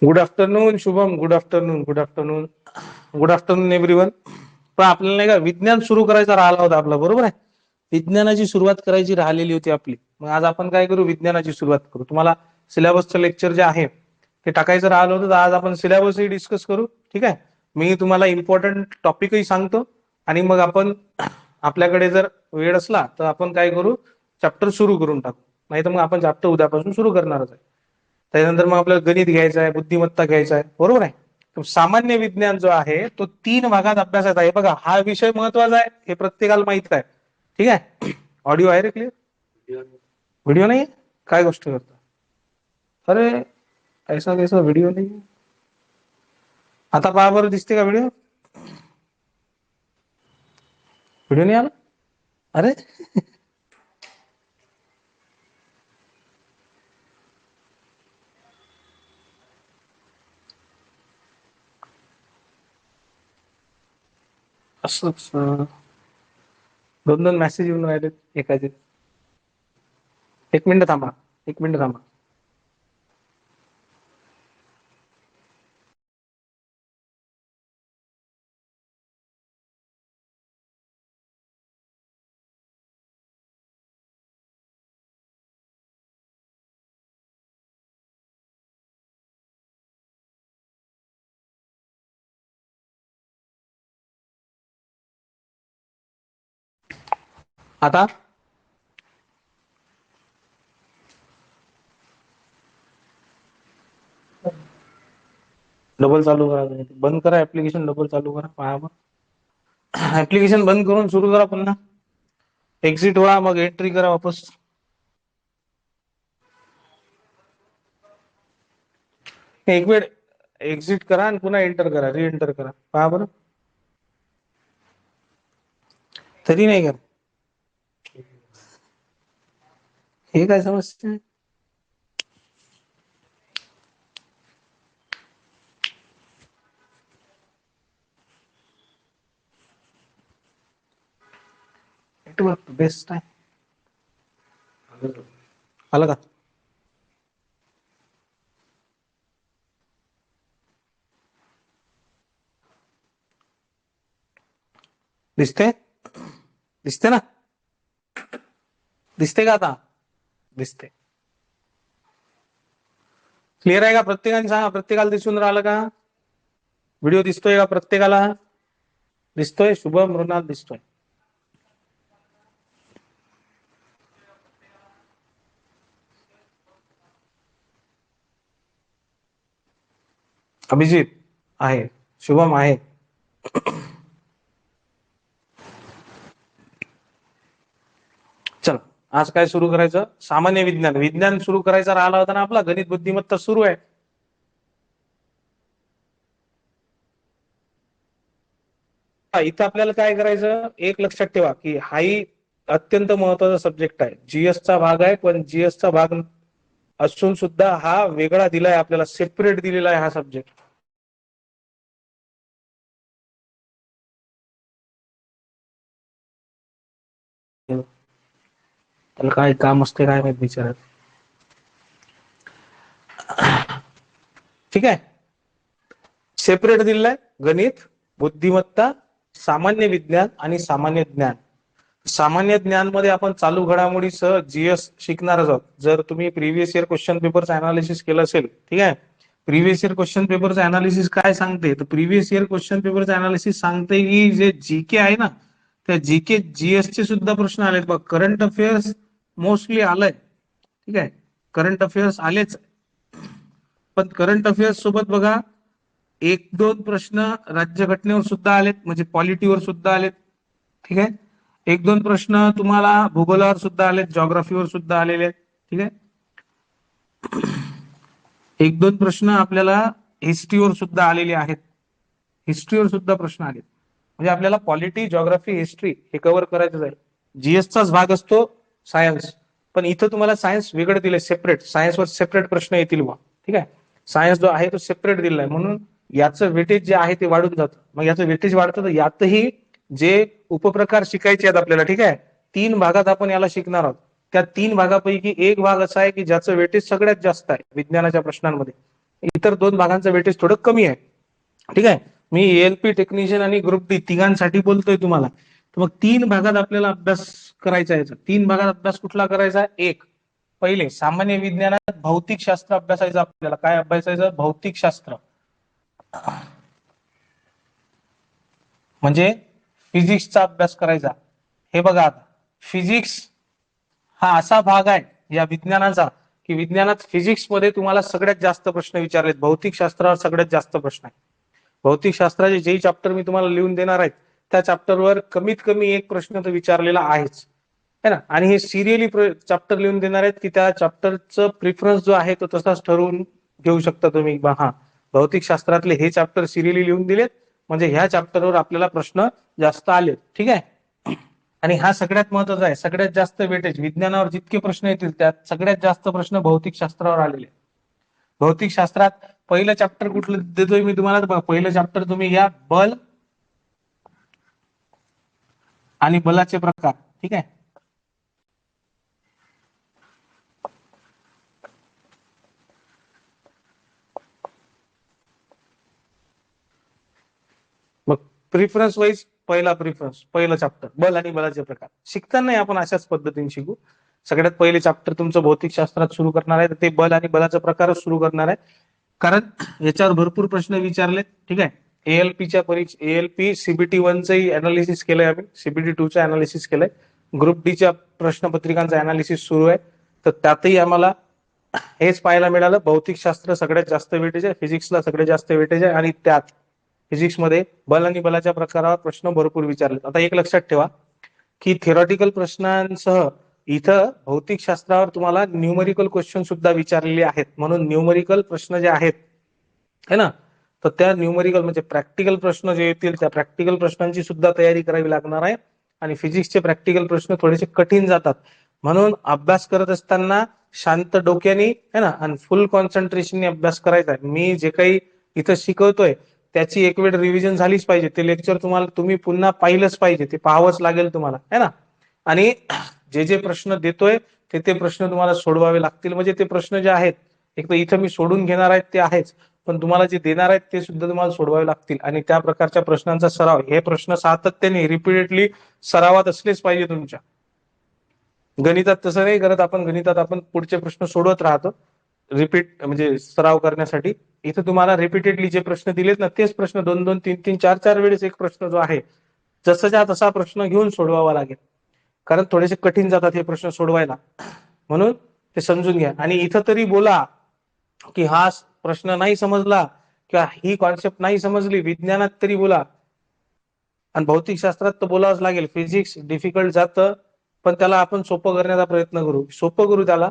Good afternoon Shubham. Good afternoon. Good afternoon. Good afternoon everyone. पण आपल्याला नाही का विज्ञान सुरू करायचा राहिला होता आपला, बरोबर आहे. विज्ञानाची सुरुवात करायची राहिलेली होती आपली. मग आज आपण काय करू, विज्ञानाची सुरुवात करू. तुम्हाला सिलेबसचं लेक्चर जे आहे ते टाकायचं राहिलं होतं, तर आज आपण सिलेबसही डिस्कस करू. ठीक आहे. मी तुम्हाला इम्पॉर्टंट टॉपिकही सांगतो आणि मग आपण आपल्याकडे जर वेळ असला तर आपण काय करू, चॅप्टर सुरू करून टाकू. नाही तर मग आपण चॅप्टर उद्यापासून सुरू करणारच आहे. त्यानंतर मग आपल्याला गणित घ्यायचं आहे, बुद्धिमत्ता घ्यायचा आहे, बरोबर आहे. तर सामान्य विज्ञान जो आहे तो 3 भागात अभ्यासाचा आहे. बघा, हा विषय महत्वाचा आहे, हे प्रत्येकाला माहित आहे. ठीक आहे. ऑडिओ आहे रे क्लिअर? व्हिडिओ नाही? काय गोष्ट करता अरे, ऐसा कैसा व्हिडिओ नाही? आता पहा बरं, दिसते का व्हिडिओ? व्हिडिओ नाही आला? अरे असंच दोन दोन मेसेज येऊन राहिले एकाचे. एक मिनिट थांबा, एक मिनिट थांबा. आता डबल चालू करा, बंद करा ऍप्लिकेशन, डबल चालू करा. पहा बरं, ऍप्लिकेशन बंद करून सुरू करा पुन्हा. एक्झिट व्हा, मग एंट्री करा वापस. एक वेळ एक्झिट करा आणि पुन्हा एंटर करा, री एंटर करा. पहा बरं, तरी नाही का? हे काय समस्या आहे? नेटवर्क बेस्ट आहे. आलं का? दिसते? दिसते ना? दिसते का आता? दिसते. क्लिअर आहे का? प्रत्येकाने सांगा, प्रत्येकाला दिसून राहिलं का? व्हिडिओ दिसतोय का प्रत्येकाला? दिसतोय? शुभम, मृणाल दिसतोय. अभिजित आहे, शुभम आहे. चल, आज काय सुरू करायचं? सामान्य विज्ञान. विज्ञान सुरू करायचा राहिला होता ना आपला. गणित बुद्धिमत्ता सुरू आहे. इथं आपल्याला काय करायचं, एक लक्षात ठेवा की हाही अत्यंत महत्वाचा सब्जेक्ट आहे. जीएस चा भाग आहे, पण जीएस चा भाग असून सुद्धा हा वेगळा दिलाय आपल्याला, सेपरेट दिलेला आहे हा सब्जेक्ट. त्याला काय काम असते काय माहित विचारत. ठीक आहे, सेपरेट दिलेलं आहे. गणित, बुद्धिमत्ता, सामान्य विज्ञान आणि सामान्य ज्ञान. सामान्य ज्ञान मध्ये आपण चालू घडामोडीसह जीएस शिकणारच आहोत. जर तुम्ही प्रिव्हियस इयर क्वेश्चन पेपरचं अनालिसिस केलं असेल, ठीक आहे. प्रिव्हियस इयर क्वेश्चन पेपरचं अनालिसिस काय सांगते, तर प्रिव्हियस इयर क्वेश्चन पेपरचं अनालिसिस सांगते की जे जीके आहे ना, त्या जीके जीएस चे सुद्धा प्रश्न आलेत बघ. करंट अफेअर्स मोस्टली आलंय, ठीक आहे. करंट अफेअर्स आलेच, पण करंट अफेअर्स सोबत बघा एक दोन प्रश्न राज्यघटनेवर सुद्धा आलेत, म्हणजे पॉलिटीवर सुद्धा आलेत. ठीक आहे. एक दोन प्रश्न तुम्हाला भूगोलावर सुद्धा आलेत, जॉग्राफीवर सुद्धा आलेले आहेत. ठीक आहे. एक दोन प्रश्न आपल्याला हिस्ट्रीवर सुद्धा आलेले आहेत. हिस्ट्रीवर सुद्धा प्रश्न आलेत. म्हणजे आपल्याला पॉलिटी, जॉग्राफी, हिस्ट्री हे कव्हर करायचं आहे. जीएसचाच भाग असतो सायन्स, पण इथं तुम्हाला सायन्स वेगळं दिलंय, सेपरेट. सायन्सवर सेपरेट प्रश्न येतील बा. ठीक आहे. सायन्स जो आहे तो सेपरेट दिलाय, म्हणून याचं वेटेज जे आहे ते वाढून जातं. मग याचं वेटेज वाढतं, तर यातही जे उपप्रकार शिकायचे आहेत आपल्याला, ठीक आहे, 3 भागात आपण याला शिकणार आहोत. त्या 3 भागापैकी एक भाग असा आहे की ज्याचं वेटेज सगळ्यात जास्त आहे विज्ञानाच्या प्रश्नांमध्ये. इतर 2 भागांचं वेटेज थोडं कमी आहे. ठीक आहे. मी एएलपी टेक्निशियन आणि ग्रुप डी तिघांसाठी बोलतोय तुम्हाला. तर मग 3 भागात आपल्याला अभ्यास करायचा आहे. 3 भागात अभ्यास कुठला करायचा? एक, पहिले सामान्य विज्ञानात भौतिकशास्त्र अभ्यासायचं आपल्याला. काय अभ्यासायचं? भौतिकशास्त्र. म्हणजे फिजिक्सचा अभ्यास करायचा. हे बघा आता, फिजिक्स हा असा भाग आहे या विज्ञानाचा की विज्ञानात फिजिक्स मध्ये तुम्हाला सगळ्यात जास्त प्रश्न विचारलेत. भौतिकशास्त्रावर सगळ्यात जास्त प्रश्न आहे. भौतिकशास्त्राचे जे चॅप्टर मी तुम्हाला लिहून देणार आहेत त्या चॅप्टरवर कमीत कमी एक प्रश्न तर विचारलेला आहेच, है ना. आणि हे सिरियली चॅप्टर लिहून देणार आहेत की त्या चॅप्टरचं प्रिफरन्स जो आहे तो तसाच ठरवून घेऊ शकता तुम्ही. हा, भौतिकशास्त्रातले हे चॅप्टर सिरियली लिहून दिलेत म्हणजे ह्या चॅप्टरवर आपल्याला प्रश्न जास्त आले. ठीक आहे. आणि हा सगळ्यात महत्वाचा आहे. सगळ्यात जास्त वेटेज विज्ञानावर जितके प्रश्न येतील त्यात सगळ्यात जास्त प्रश्न भौतिकशास्त्रावर आलेले. भौतिकशास्त्रात पहिलं चॅप्टर कुठलं देतोय मी तुम्हाला? पहिलं चॅप्टर तुम्ही या बल आणि बलाचे प्रकार. ठीक आहे. मग प्रिफरन्स वाईज पहिलं चॅप्टर बल आणि बलाचे प्रकार. शिकताना आपण अशाच पद्धतीने शिकू. सगळ्यात पहिले चॅप्टर तुमचं भौतिकशास्त्रात सुरू करणार आहे ते बल आणि बलाचा प्रकारच सुरू करणार आहे. कारण याच्यावर भरपूर प्रश्न विचारलेत. ठीक आहे. एएलपीच्या परीक्षा, एएलपी सीबीटी 1चं अनालिसिस केलंय आम्ही, सीबीटी 2चं अनालिसिस केलंय, ग्रुप डीच्या प्रश्नपत्रिकांचं अनालिसिस सुरू आहे. तर त्यातही आम्हाला हेच पाहायला मिळालं, भौतिकशास्त्र सगळ्यात जास्त वेटेज आहे, फिजिक्सला सगळ्यात जास्त वेटेज आहे आणि त्यात फिजिक्समध्ये बल आणि बलाच्या प्रकारावर प्रश्न भरपूर विचारले. आता एक लक्षात ठेवा की थेरॉटिकल प्रश्नांसह इथं भौतिकशास्त्रावर तुम्हाला न्यूमरिकल क्वेश्चन सुद्धा विचारलेले आहेत. म्हणून न्यूमरिकल प्रश्न जे आहेत है ना, तर त्या न्यूमरिकल म्हणजे प्रॅक्टिकल प्रश्न जे येतील त्या प्रॅक्टिकल प्रश्नांची सुद्धा तयारी करावी लागणार आहे. आणि फिजिक्सचे प्रॅक्टिकल प्रश्न थोडेसे कठीण जातात. म्हणून अभ्यास करत असताना शांत डोक्याने है ना आणि फुल कॉन्सन्ट्रेशनने अभ्यास करायचा आहे. मी जे काही इथं शिकवतोय त्याची एक वेळ रिव्हिजन झालीच पाहिजे. ते लेक्चर तुम्ही पुन्हा पाहिलंच पाहिजे, ते पाहावंच लागेल तुम्हाला, है ना. आणि जे प्रश्न देतोय ते प्रश्न तुम्हाला सोडवावे लागतील. म्हणजे ते प्रश्न जे आहेत एक तर इथं मी सोडून घेणार आहेत ते आहेच, पण तुम्हाला जे देणार आहेत ते सुद्धा तुम्हाला सोडवावे लागतील. आणि त्या प्रकारच्या प्रश्नांचा सराव, हे प्रश्न सातत्याने रिपीटेडली सरावात असलेच पाहिजे तुमच्या. गणितात तसं नाही करत आपण. गणितात आपण पुढचे प्रश्न सोडवत राहतो रिपीट म्हणजे सराव करण्यासाठी. इथं तुम्हाला रिपीटेडली जे प्रश्न दिलेत ना तेच प्रश्न 2-2, 3-3, 4-4 वेळेस एक प्रश्न जो आहे जसाच्या तसा प्रश्न घेऊन सोडवावा लागेल. कारण थोडेसे कठीण जातात हे प्रश्न सोडवायला, म्हणून ते समजून घ्या. आणि इथं तरी बोला की हा प्रश्न नाही समजला किंवा ही कॉन्सेप्ट नाही समजली, विज्ञानात तरी बोला. आणि भौतिकशास्त्रात तर बोलावंच लागेल. फिजिक्स डिफिकल्ट जातं पण त्याला आपण सोपं करण्याचा प्रयत्न करू. सोपं करू त्याला,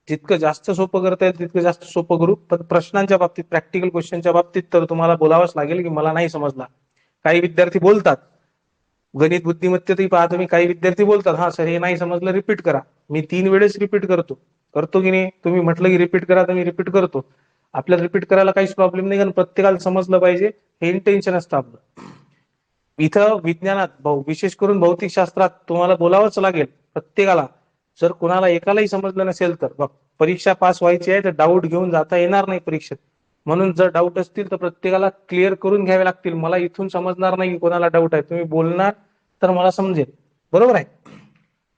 जितकं जास्त सोपं करता येईल तितकं जास्त सोपं करू. पण प्रश्नांच्या बाबतीत, प्रॅक्टिकल क्वेश्चनच्या बाबतीत तर तुम्हाला बोलावंच लागेल की मला नाही समजला. काही विद्यार्थी बोलतात, गणित बुद्धिमत्तेतही पहा तुम्ही, काही विद्यार्थी बोलतात हा सर हे नाही समजलं रिपीट करा. मी 3 वेळेस रिपीट करतो की नाही. तुम्ही म्हटलं की रिपीट करा तर मी रिपीट करतो. आपल्याला रिपीट करायला काहीच प्रॉब्लेम नाही, कारण प्रत्येकाला समजलं पाहिजे हे इंटेन्शन असतं आपलं. इथं विज्ञानात विशेष करून भौतिकशास्त्रात तुम्हाला बोलावंच लागेल प्रत्येकाला. जर कोणाला एकालाही समजलं नसेल तर बघ, परीक्षा पास व्हायची आहे तर डाऊट घेऊन जाता येणार नाही परीक्षेत. म्हणून जर डाऊट असतील तर प्रत्येकाला क्लिअर करून घ्यावे लागतील. मला इथून समजणार नाही कोणाला डाऊट आहे, तुम्ही बोलणार तर मला समजेल. बरोबर आहे.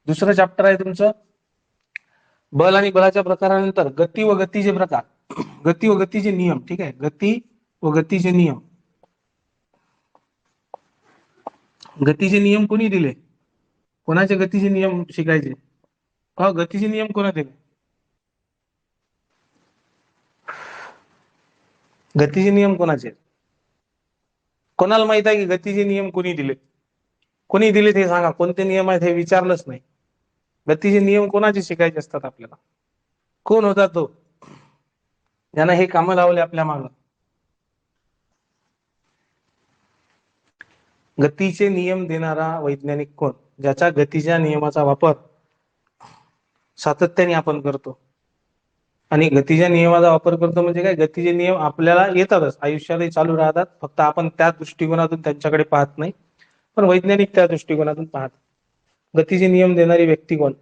दुसरं चॅप्टर आहे तुमचं बल आणि बलाच्या प्रकारानंतर गती व गतीचे प्रकार, गती व गतीचे नियम. ठीक आहे. गती व गतीचे नियम. गतीचे नियम कोणी दिले? कोणाचे गतीचे नियम शिकायचे? गतीचे नियम कोणा दिले? गतीचे नियम कोणाचे? कोणाला माहित आहे की गतीचे नियम कोणी दिले? कोणी दिले ते सांगा. कोणते नियम आहेत हे विचारलंच नाही. गतीचे नियम कोणाचे शिकायचे असतात आपल्याला? कोण होता तो ज्यानं हे कामं लावले आपल्या मागं? गतीचे नियम देणारा वैज्ञानिक कोण? ज्याच्या गतीच्या नियमाचा वापर सातत्याने आपण करतो. आणि गतीच्या नियमाचा वापर करतो म्हणजे काय, गतीचे नियम आपल्याला येतातच, आयुष्यातही चालू राहतात, फक्त आपण त्या दृष्टिकोनातून त्यांच्याकडे पाहत नाही. पण वैज्ञानिक त्या दृष्टिकोनातून पाहत. गतीचे नियम देणारी व्यक्ती कोण?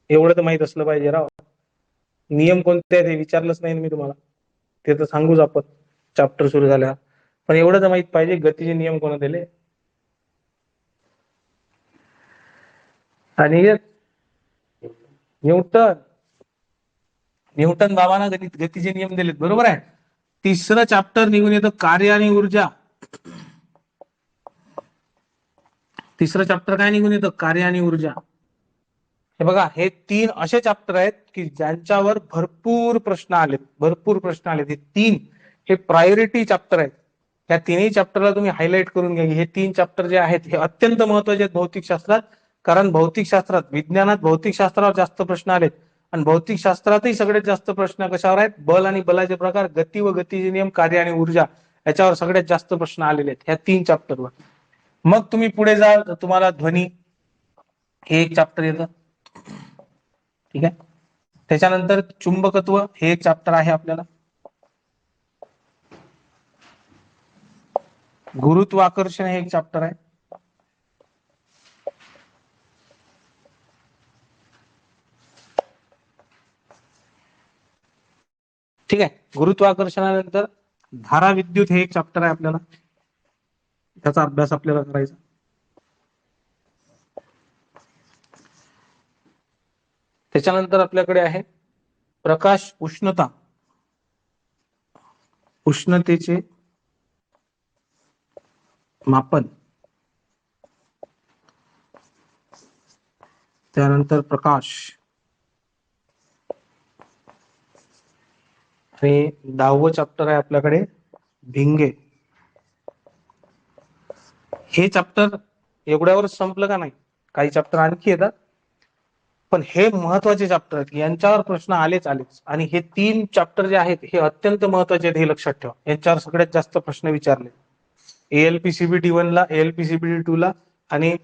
एवढं तर माहित असलं पाहिजे राव. नियम कोणते आहेत हे विचारलंच नाही मी तुम्हाला. ते तर सांगूच आपण चॅप्टर सुरू झाल्या. पण एवढं तर माहित पाहिजे गतीचे नियम कोण दिले. आणि न्यूटन न्यूटन बाबांना गतीचे नियम दिलेत, बरोबर आहे. तिसरं चॅप्टर निघून येतं कार्य आणि ऊर्जा. तिसरं चॅप्टर काय निघून येतं, कार्य आणि ऊर्जा. हे बघा, हे 3 असे चॅप्टर आहेत की ज्यांच्यावर भरपूर प्रश्न आलेत, भरपूर प्रश्न आलेत. हे 3 हे प्रायोरिटी चॅप्टर आहेत. या तिन्ही चॅप्टरला तुम्ही हायलाइट करून घ्या. हे 3 चॅप्टर जे आहेत हे अत्यंत महत्वाचे आहेत भौतिकशास्त्रात. कारण भौतिकशास्त्रात, विज्ञानात भौतिकशास्त्रावर जास्त प्रश्न आलेत. आणि भौतिकशास्त्रातही सगळ्यात जास्त प्रश्न कशावर आहेत, बल आणि बलाचे प्रकार, गती व गतीचे नियम, कार्य आणि ऊर्जा, याच्यावर सगळ्यात जास्त प्रश्न आलेले आहेत ह्या 3 चॅप्टरवर. मग तुम्ही पुढे जाल तर तुम्हाला ध्वनी हे एक चॅप्टर येतं, ठीक आहे. त्याच्यानंतर चुंबकत्व हे एक चॅप्टर आहे आपल्याला. गुरुत्वाकर्षण हे एक चॅप्टर आहे. ठीक आहे. गुरुत्वाकर्षणानंतर धारा विद्युत हे एक चॅप्टर आहे आपल्याला, त्याचा अभ्यास आपल्याला करायचा. त्याच्यानंतर आपल्याकडे आहे प्रकाश उष्णता, उष्णतेचे मापन. त्यानंतर प्रकाश. आणि 10वं चॅप्टर आहे आपल्याकडे भिंगे. हे चॅप्टर एवढ्यावर संपलं का नाही, काही चॅप्टर आणखी येतात, पण हे महत्वाचे चॅप्टर आहेत, यांच्यावर प्रश्न आलेच. आणि हे 3 चॅप्टर जे आहेत हे अत्यंत महत्वाचे आहेत, हे लक्षात ठेवा. यांच्यावर सगळ्यात जास्त प्रश्न विचारले ALP CBT 1 ला, ALP CBT 2 ला आणि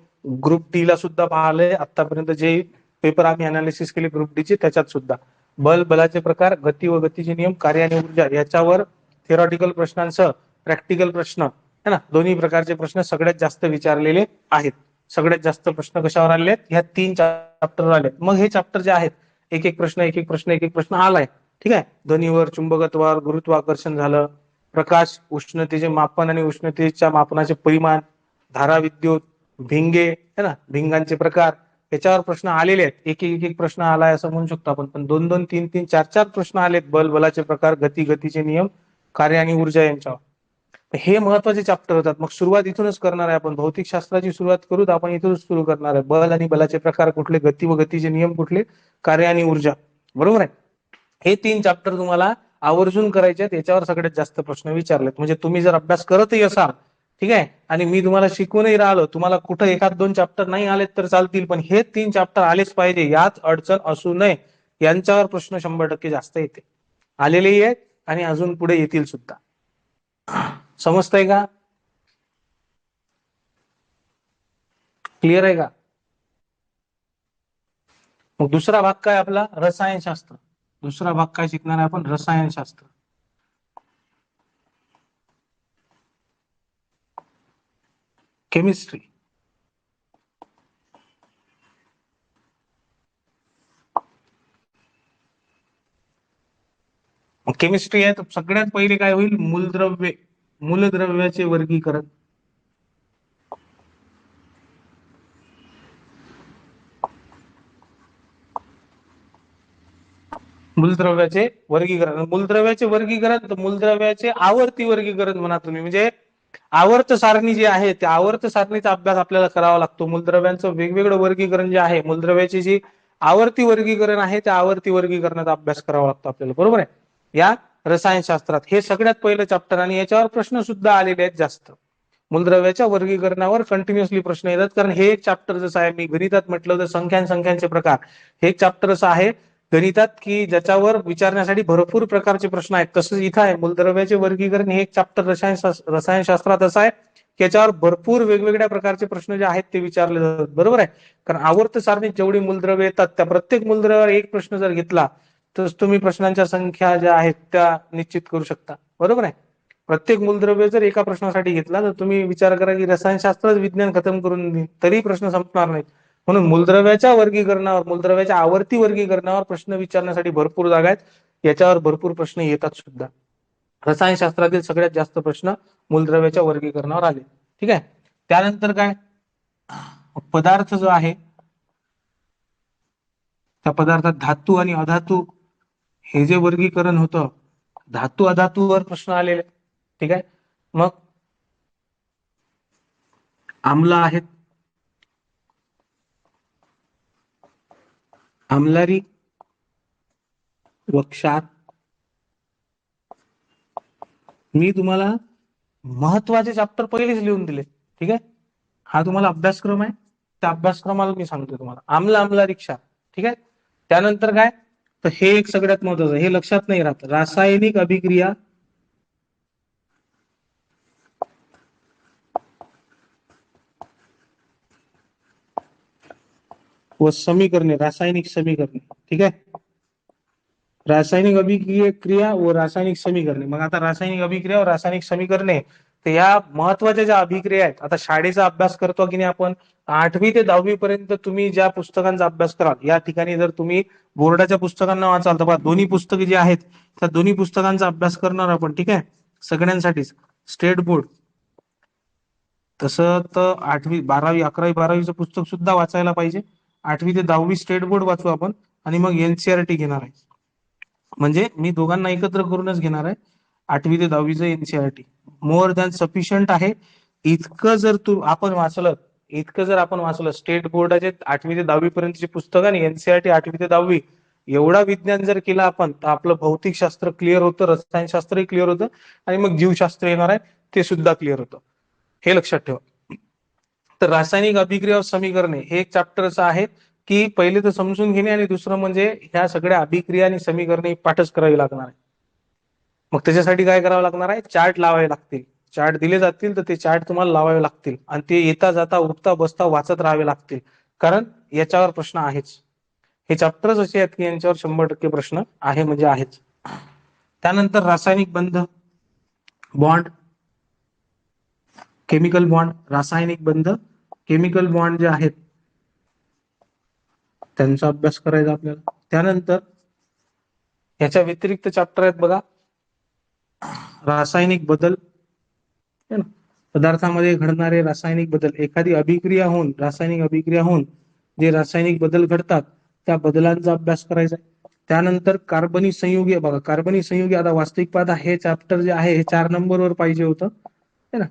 ग्रुप डी ला सुद्धा पाहिले आतापर्यंत. जे पेपर आम्ही अनालिसिस केले ग्रुप डी चे, त्याच्यात सुद्धा बल, बलाचे प्रकार, गती व गतीचे नियम, कार्य आणि ऊर्जा याच्यावर थेरॉटिकल प्रश्नांसह प्रॅक्टिकल प्रश्न है ना, दोन्ही प्रकारचे प्रश्न सगळ्यात जास्त विचारलेले आहेत. सगळ्यात जास्त प्रश्न कशावर आले आहेत, ह्या 3 चॅप्टरवर आले. मग हे चॅप्टर जे आहेत एक एक प्रश्न एक एक प्रश्न एक एक प्रश्न आलाय, ठीक आहे. ध्वनीवर, चुंबकत्वावर, गुरुत्वाकर्षण झालं, प्रकाश, उष्णतेचे मापन आणि उष्णतेच्या मापनाचे परिमाण, धारा विद्युत, भिंगे है ना, भिंगांचे प्रकार, याच्यावर प्रश्न आलेले आहेत. एक एक प्रश्न आलाय असं म्हणू शकतो आपण. पण 2-2, 3-3, 4-4 प्रश्न आलेत बल, बलाचे प्रकार, गती, गतीचे नियम, कार्य आणि ऊर्जा यांच्यावर. हे महत्वाचे चॅप्टर होतात. मग सुरुवात इथूनच करणार आहे आपण, भौतिकशास्त्राची सुरुवात करू तर आपण इथूनच सुरू करणार आहे. बल आणि बलाचे प्रकार कुठले, गती व गतीचे नियम कुठले, कार्य आणि ऊर्जा, बरोबर आहे. हे 3 चॅप्टर तुम्हाला आवर्जून करायचे आहेत. याच्यावर सगळ्यात जास्त प्रश्न विचारलेत. म्हणजे तुम्ही जर अभ्यास करतही असाल, ठीक आहे, आणि मी तुम्हाला शिकवूनही राहिलो, तुम्हाला कुठं 1-2 चॅप्टर नाही आलेत तर चालतील, पण हे 3 चॅप्टर आलेच पाहिजे, यात अडचण असू नये. यांच्यावर प्रश्न 100% जास्त येते, आलेलेही आहेत आणि अजून पुढे येतील सुद्धा. समजतंय का, क्लिअर आहे का. मग दुसरा भाग काय आपला, रसायनशास्त्र. दुसरा भाग काय शिकणार आहे आपण, रसायनशास्त्र. केमिस्ट्री. केमिस्ट्री आहे तर सगळ्यात पहिले काय होईल, मूलद्रव्ये, मूलद्रव्याचे वर्गीकरण. मूलद्रव्याचे वर्गीकरण. मूलद्रव्याचे वर्गीकरण तर मूलद्रव्याचे आवर्ती वर्गीकरण म्हणा तुम्ही. म्हणजे आवर्त सारणी जी आहे त्या आवर्त सारणीचा अभ्यास आपल्याला करावा लागतो. मूलद्रव्यांचं वेगवेगळं वर्गीकरण जे आहे, मूलद्रव्याची जी आवर्ती वर्गीकरण आहे त्या आवर्ती वर्गीकरणाचा अभ्यास करावा लागतो आपल्याला, बरोबर आहे, या रसायनशास्त्रात. हे सगळ्यात पहिलं चॅप्टर आणि याच्यावर प्रश्न सुद्धा आलेले आहेत जास्त. मूलद्रव्याच्या वर्गीकरणावर कंटिन्युअसली प्रश्न येतात, कारण हे एक चॅप्टर जसं आहे, मी गणितात म्हटलं तर संख्यांचे प्रकार, हे एक चॅप्टर असं आहे गणितात की ज्याच्यावर विचारण्यासाठी भरपूर प्रकारचे प्रश्न आहेत. तसंच इथं आहे मूलद्रव्याचे वर्गीकरण, हे एक चॅप्टर रसायनशास्त्रात असं आहे की याच्यावर भरपूर वेगवेगळ्या प्रकारचे प्रश्न जे आहेत ते विचारले जातात, बरोबर आहे. कारण आवर्त सारणीत जेवढी मूलद्रव्ये येतात त्या प्रत्येक मूलद्रव्यावर एक प्रश्न जर घेतला तर तुम्ही प्रश्नांच्या संख्या ज्या आहेत त्या निश्चित करू शकता, बरोबर आहे. प्रत्येक मूलद्रव्य जर एका प्रश्नासाठी घेतला तर तुम्ही विचार करा की रसायनशास्त्रच विज्ञान खतम करून देईल तरी प्रश्न संपणार नाहीत. म्हणून मूलद्रव्याच्या वर्गीकरणावर, मूलद्रव्याच्या आवर्ती वर्गीकरणावर प्रश्न विचारण्यासाठी भरपूर जागा आहेत, याच्यावर भरपूर प्रश्न येतात सुद्धा. रसायनशास्त्रातील सगळ्यात जास्त प्रश्न मूलद्रव्याच्या वर्गीकरणावर आले. ठीक आहे. त्यानंतर काय, पदार्थ जो आहे त्या पदार्थात धातू आणि अधातू हे जे वर्गीकरण होतं, धातू अधातूवर प्रश्न आलेले. ठीक आहे. मग आम्ल आहेत, आम्लारी व क्षार. मी तुम्हाला महत्वाचे चॅप्टर पहिलेच लिहून दिले. ठीक आहे. हा तुम्हाला अभ्यासक्रम आहे, त्या अभ्यासक्रमाला मी सांगतो तुम्हाला आम्ल आम्लारी क्षार. ठीक आहे. त्यानंतर काय, तर हे एक सगळ्यात महत्वाचं, हे लक्षात नाही राहत, रासायनिक अभिक्रिया व समीकरणे, रासायनिक समीकरणे. ठीक आहे. रासायनिक अभिक्रिया व रासायनिक समीकरणे. मग आता रासायनिक अभिक्रिया व रासायनिक समीकरणे, तर या महत्वाच्या ज्या अभिक्रिया आहेत, आता शाळेचा अभ्यास करतो की नाही आपण, 8वी ते 10वी पर्यंत तुम्ही ज्या पुस्तकांचा अभ्यास कराल, या ठिकाणी जर तुम्ही बोर्डाच्या पुस्तकांना वाचाल तर दोन्ही पुस्तके जी आहेत त्या दोन्ही पुस्तकांचा अभ्यास करणार आपण. ठीक आहे. सगळ्यांसाठीच स्टेट बोर्ड, तसं तर 8वी 12वी 11वी 12वीचं पुस्तक सुद्धा वाचायला पाहिजे. 8वी ते 10वी स्टेट बोर्ड वाचू आपण, आणि मग एनसीआरटी घेणार आहे. म्हणजे मी दोघांना एकत्र करूनच घेणार आहे, 8वी ते 10वीचं एनसीआरटी मोर दॅन सफिशियंट आहे. इतकं जर आपण वाचलं स्टेट बोर्डाचे 8वी ते 10वी पर्यंतचे पुस्तक आणि एनसीआरटी 8वी ते 10वी, एवढा विज्ञान जर केलं आपण तर आपलं भौतिकशास्त्र क्लिअर होतं, रसायनशास्त्रही क्लिअर होतं, आणि मग जीवशास्त्र येणार आहे ते सुद्धा क्लिअर होतं. हे लक्षात ठेवा. तर रासायनिक अभिक्रिया समीकरणे हे एक चॅप्टरच आहे, की पहिले तर समजून घेणे, आणि दुसरं म्हणजे ह्या सगळ्या अभिक्रिया आणि समीकरणे पाठच करावी लागणार आहे. मग त्याच्यासाठी काय करावं लागणार आहे, चार्ट लावावे लागतील. चार्ट दिले जातील तर ते चार्ट तुम्हाला लावावे लागतील, आणि ते येता जाता उठता बसता वाचत राहावे लागतील, कारण याच्यावर प्रश्न आहेच. हे चॅप्टर्स असे आहेत की यांच्यावर 100% प्रश्न आहे म्हणजे आहेच. त्यानंतर रासायनिक बंध, बॉन्ड, केमिकल बॉन्ड, रासायनिक बंध, केमिकल बॉन्ड जे आहेत त्यांचा अभ्यास करायचा आपल्याला. त्यानंतर याच्या व्यतिरिक्त चॅप्टर आहेत बघा, रासायनिक बदल, पदार्थामध्ये घडणारे रासायनिक बदल, एखादी अभिक्रिया होऊन, रासायनिक अभिक्रिया होऊन जे रासायनिक बदल घडतात त्या बदलांचा अभ्यास करायचा. त्यानंतर कार्बनी संयुगे, बघा कार्बनी संयुगे, आता वास्तविक पाहता हे चॅप्टर जे आहे हे 4 नंबरवर पाहिजे होतं, है ना,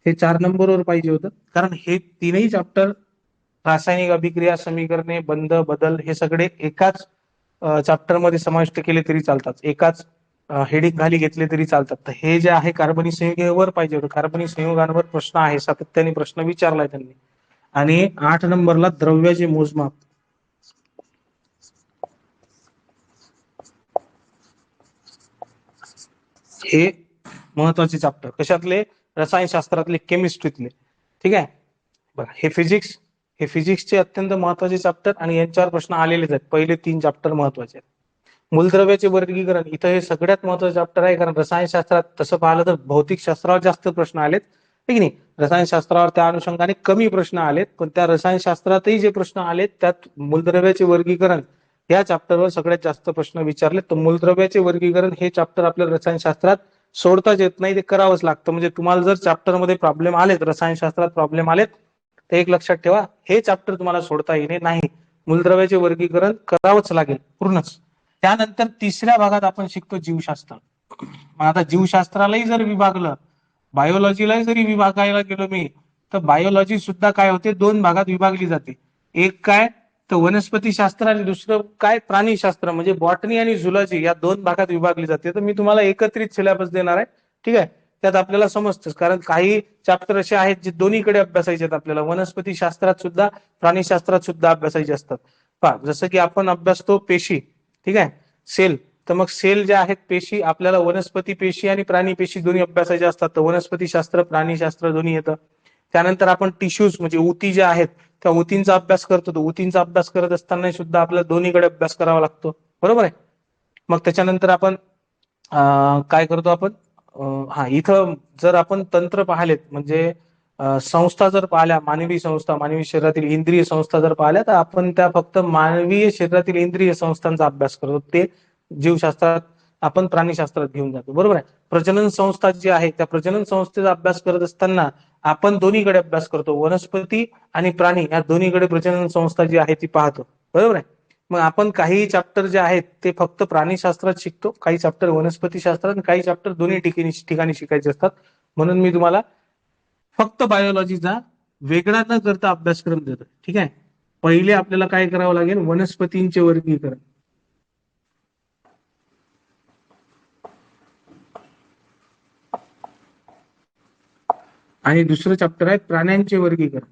हे 4 नंबरवर पाहिजे होतं, कारण हे तीनही चॅप्टर रासायनिक अभिक्रिया, समीकरणे, बंध, बदल हे सगळे एकाच चॅप्टर मध्ये समाविष्ट केले तरी चालतात, एकाच हेडिंग खाली घेतले तरी चालतात. तर हे जे आहे कार्बनी संयुगेवर पाहिजे होतं, कार्बनी संयुगांवर प्रश्न आहे, सातत्याने प्रश्न विचारलाय त्यांनी. आणि 8 नंबरला द्रव्याचे मोजमाप, हे महत्वाचे चॅप्टर कशातले, रसायनशास्त्रातले, केमिस्ट्रीतले. ठीक आहे. बघा हे फिजिक्सचे अत्यंत महत्वाचे चॅप्टर, आणि यांच्यावर प्रश्न आलेलेच आहेत. पहिले 3 चॅप्टर महत्वाचे आहेत. मूलद्रव्याचे वर्गीकरण, इथं हे सगळ्यात महत्वाचं चॅप्टर आहे, कारण रसायनशास्त्रात तसं पाहिलं तर भौतिकशास्त्रावर जास्त प्रश्न आलेत, ठीक नाही, रसायनशास्त्रावर त्या अनुषंगाने कमी प्रश्न आलेत, पण त्या रसायनशास्त्रातही जे प्रश्न आलेत त्यात मूलद्रव्याचे वर्गीकरण या चॅप्टरवर सगळ्यात जास्त प्रश्न विचारले. तर मूलद्रव्याचे वर्गीकरण हे चॅप्टर आपल्याला रसायनशास्त्रात सोडताच येत नाही, ते करावंच लागतं. म्हणजे तुम्हाला जर चॅप्टरमध्ये प्रॉब्लेम आलेत, रसायनशास्त्रात प्रॉब्लेम आलेत, तर एक लक्षात ठेवा, हे चॅप्टर तुम्हाला सोडता येणे नाही, मूलद्रव्याचे वर्गीकरण करावंच लागेल पूर्णच. त्यानंतर तिसऱ्या भागात आपण शिकतो जीवशास्त्र. आता जीवशास्त्रालाही जर विभागलं, बायोलॉजीलाही जरी विभागायला गेलो मी, तर बायोलॉजी सुद्धा काय होते, 2 भागात विभागली जाते. एक काय, तर वनस्पती शास्त्र, आणि दुसरं काय, प्राणीशास्त्र, म्हणजे बॉटनी आणि झुलॉजी या 2 भागात विभागली जाते. तर मी तुम्हाला एकत्रित सिलेबस देणार आहे. ठीक आहे. त्यात आपल्याला समजतं, कारण काही चॅप्टर असे आहेत जे दोन्हीकडे अभ्यासायचे आहेत आपल्याला, वनस्पती शास्त्रात सुद्धा प्राणीशास्त्रात सुद्धा अभ्यासायचे असतात. पहा, जसं की आपण अभ्यासतो पेशी, ठीक आहे, सेल, तर मग सेल ज्या आहेत पेशी, आपल्याला वनस्पती पेशी आणि प्राणी पेशी दोन्ही अभ्यासाचे असतात, तर वनस्पती शास्त्र प्राणीशास्त्र दोन्ही येतं. त्यानंतर आपण टिश्यूज म्हणजे ऊती ज्या आहेत त्या ऊतींचा अभ्यास करतो, तर ऊतींचा अभ्यास करत असताना सुद्धा आपल्याला दोन्हीकडे अभ्यास करावा लागतो, बरोबर आहे. मग त्याच्यानंतर आपण काय करतो आपण, हा इथं जर आपण तंत्र पाहिलेत, म्हणजे संस्था जर पाहिल्या, मानवी संस्था, मानवी शरीरातील इंद्रिय संस्था जर पाहिल्या, तर आपण त्या फक्त मानवीय शरीरातील इंद्रिय संस्थांचा अभ्यास करतो, ते जीवशास्त्रात आपण प्राणीशास्त्रात घेऊन जातो, बरोबर आहे. प्रजनन संस्था जी आहे त्या प्रजनन संस्थेचा अभ्यास करत असताना आपण दोन्हीकडे अभ्यास करतो, वनस्पती आणि प्राणी या दोन्हीकडे प्रजनन संस्था जी आहे ती पाहतो, बरोबर आहे. मग आपण काही चॅप्टर जे आहेत ते फक्त प्राणीशास्त्रात शिकतो, काही चॅप्टर वनस्पती शास्त्रात, काही चॅप्टर दोन्ही ठिकाणी शिकायचे असतात. म्हणून मी तुम्हाला फक्त बायोलॉजीचा वेगळा न करता अभ्यासक्रम देतो, ठीक आहे. पहिले आपल्याला काय करावं लागेल, वनस्पतींचे वर्गीकरण, आणि दुसरं चॅप्टर आहे प्राण्यांचे वर्गीकरण.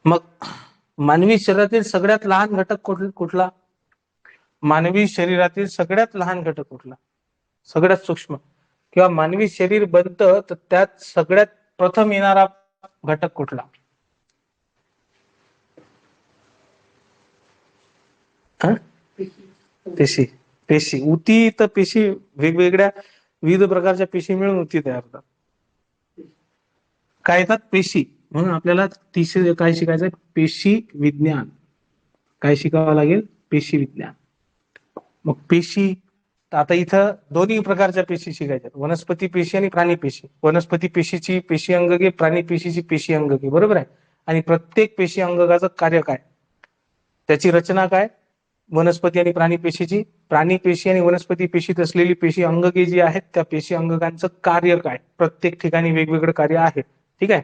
मग मानवी शरीरातील सगळ्यात लहान घटक कुठला? मानवी शरीरातील सगळ्यात लहान घटक कुठला, सगळ्यात सूक्ष्म, किंवा मानवी शरीर बनतं तर त्यात सगळ्यात प्रथम येणारा घटक कुठला? पेशी. पेशी. उती तर पेशी वेगवेगळ्या विविध प्रकारच्या पेशी मिळून उती तयार होतात. काय येतात? पेशी. म्हणून आपल्याला तिसरे काय शिकायचं? पेशी विज्ञान. काय शिकावं लागेल? पेशी विज्ञान. मग पेशी, आता इथं दोन्ही प्रकारच्या पेशी शिकायच्या, वनस्पती पेशी आणि प्राणी पेशी. वनस्पती पेशीची पेशी अंगके, प्राणी पेशीची पेशी अंगके, बरोबर आहे. आणि प्रत्येक पेशी अंगकाचं कार्य काय, त्याची रचना काय, वनस्पती आणि प्राणी पेशीची, प्राणी पेशी आणि वनस्पती पेशीत असलेली पेशी अंगके जी आहेत त्या पेशी अंगकांचं कार्य काय, प्रत्येक ठिकाणी वेगवेगळं कार्य आहे, ठीक आहे.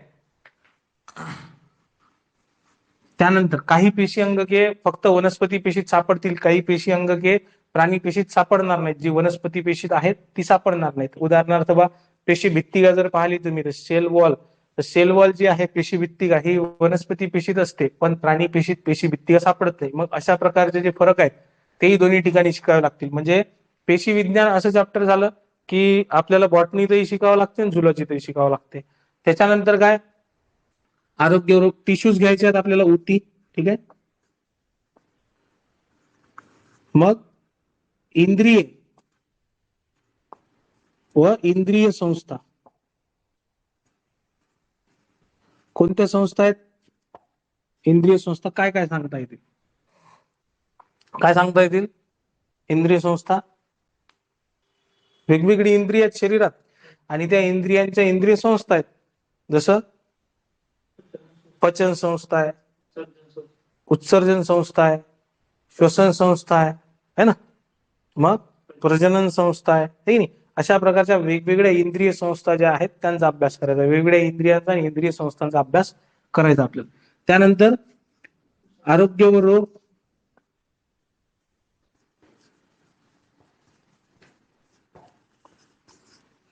त्यानंतर काही पेशी अंगके फक्त वनस्पती पेशीत सापडतील, काही पेशी अंगके प्राणी पेशीत सापडणार नाहीत, जी वनस्पती पेशीत आहेत ती सापडणार नाहीत. उदाहरणार्थ बा, पेशी भित्तिका जर पाहिली तुम्ही तर सेल वॉल, सेल वॉल जी आहे पेशी भित्तिका ही वनस्पती पेशीत असते, पण प्राणी पेशीत पेशी भित्तिका सापडत नाही. मग अशा प्रकारचे जे फरक आहेत तेही दोन्ही ठिकाणी शिकावे लागतील. म्हणजे पेशी विज्ञान असं चॅप्टर झालं की आपल्याला बॉटनीतही शिकावं लागते आणि झुलॉजीतही शिकावं लागते. त्याच्यानंतर काय, आरोग्य रोग, टिश्यूज घ्यायचे आहेत आपल्याला, उती, ठीक आहे. मग इंद्रिय व इंद्रिय संस्था, कोणत्या संस्था आहेत? इंद्रिय संस्था काय काय सांगता येतील? काय सांगता येतील? इंद्रिय संस्था, वेगवेगळी इंद्रिय आहेत शरीरात आणि त्या इंद्रियांच्या इंद्रिय संस्था आहेत. जसं पचन संस्था आहे, उत्सर्जन संस्था आहे, श्वसन संस्था आहे ना, मग प्रजनन संस्था आहे, हे नाही. अशा प्रकारच्या वेगवेगळ्या इंद्रिय संस्था ज्या आहेत त्यांचा अभ्यास करायचा, वेगवेगळ्या इंद्रियांचा आणि इंद्रिय संस्थांचा अभ्यास करायचा आपल्याला. त्यानंतर आरोग्य व रोग,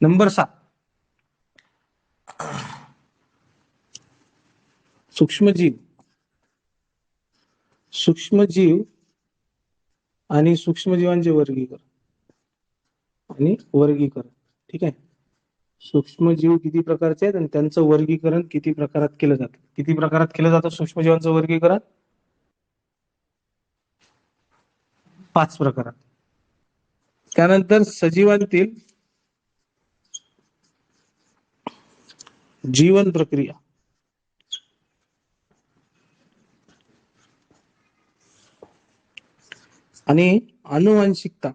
नंबर 7 सूक्ष्मजीव, सूक्ष्मजीव आणि सूक्ष्मजीवांचे वर्गीकरण ठीक आहे. सूक्ष्मजीव किती प्रकारचे आहेत आणि त्यांचं वर्गीकरण किती प्रकारात केलं जातं? किती प्रकारात केलं जातं सूक्ष्मजीवांचं वर्गीकरण? 5 प्रकारात. त्यानंतर सजीवांतील जीवन प्रक्रिया, आणि अनुवांशिकता,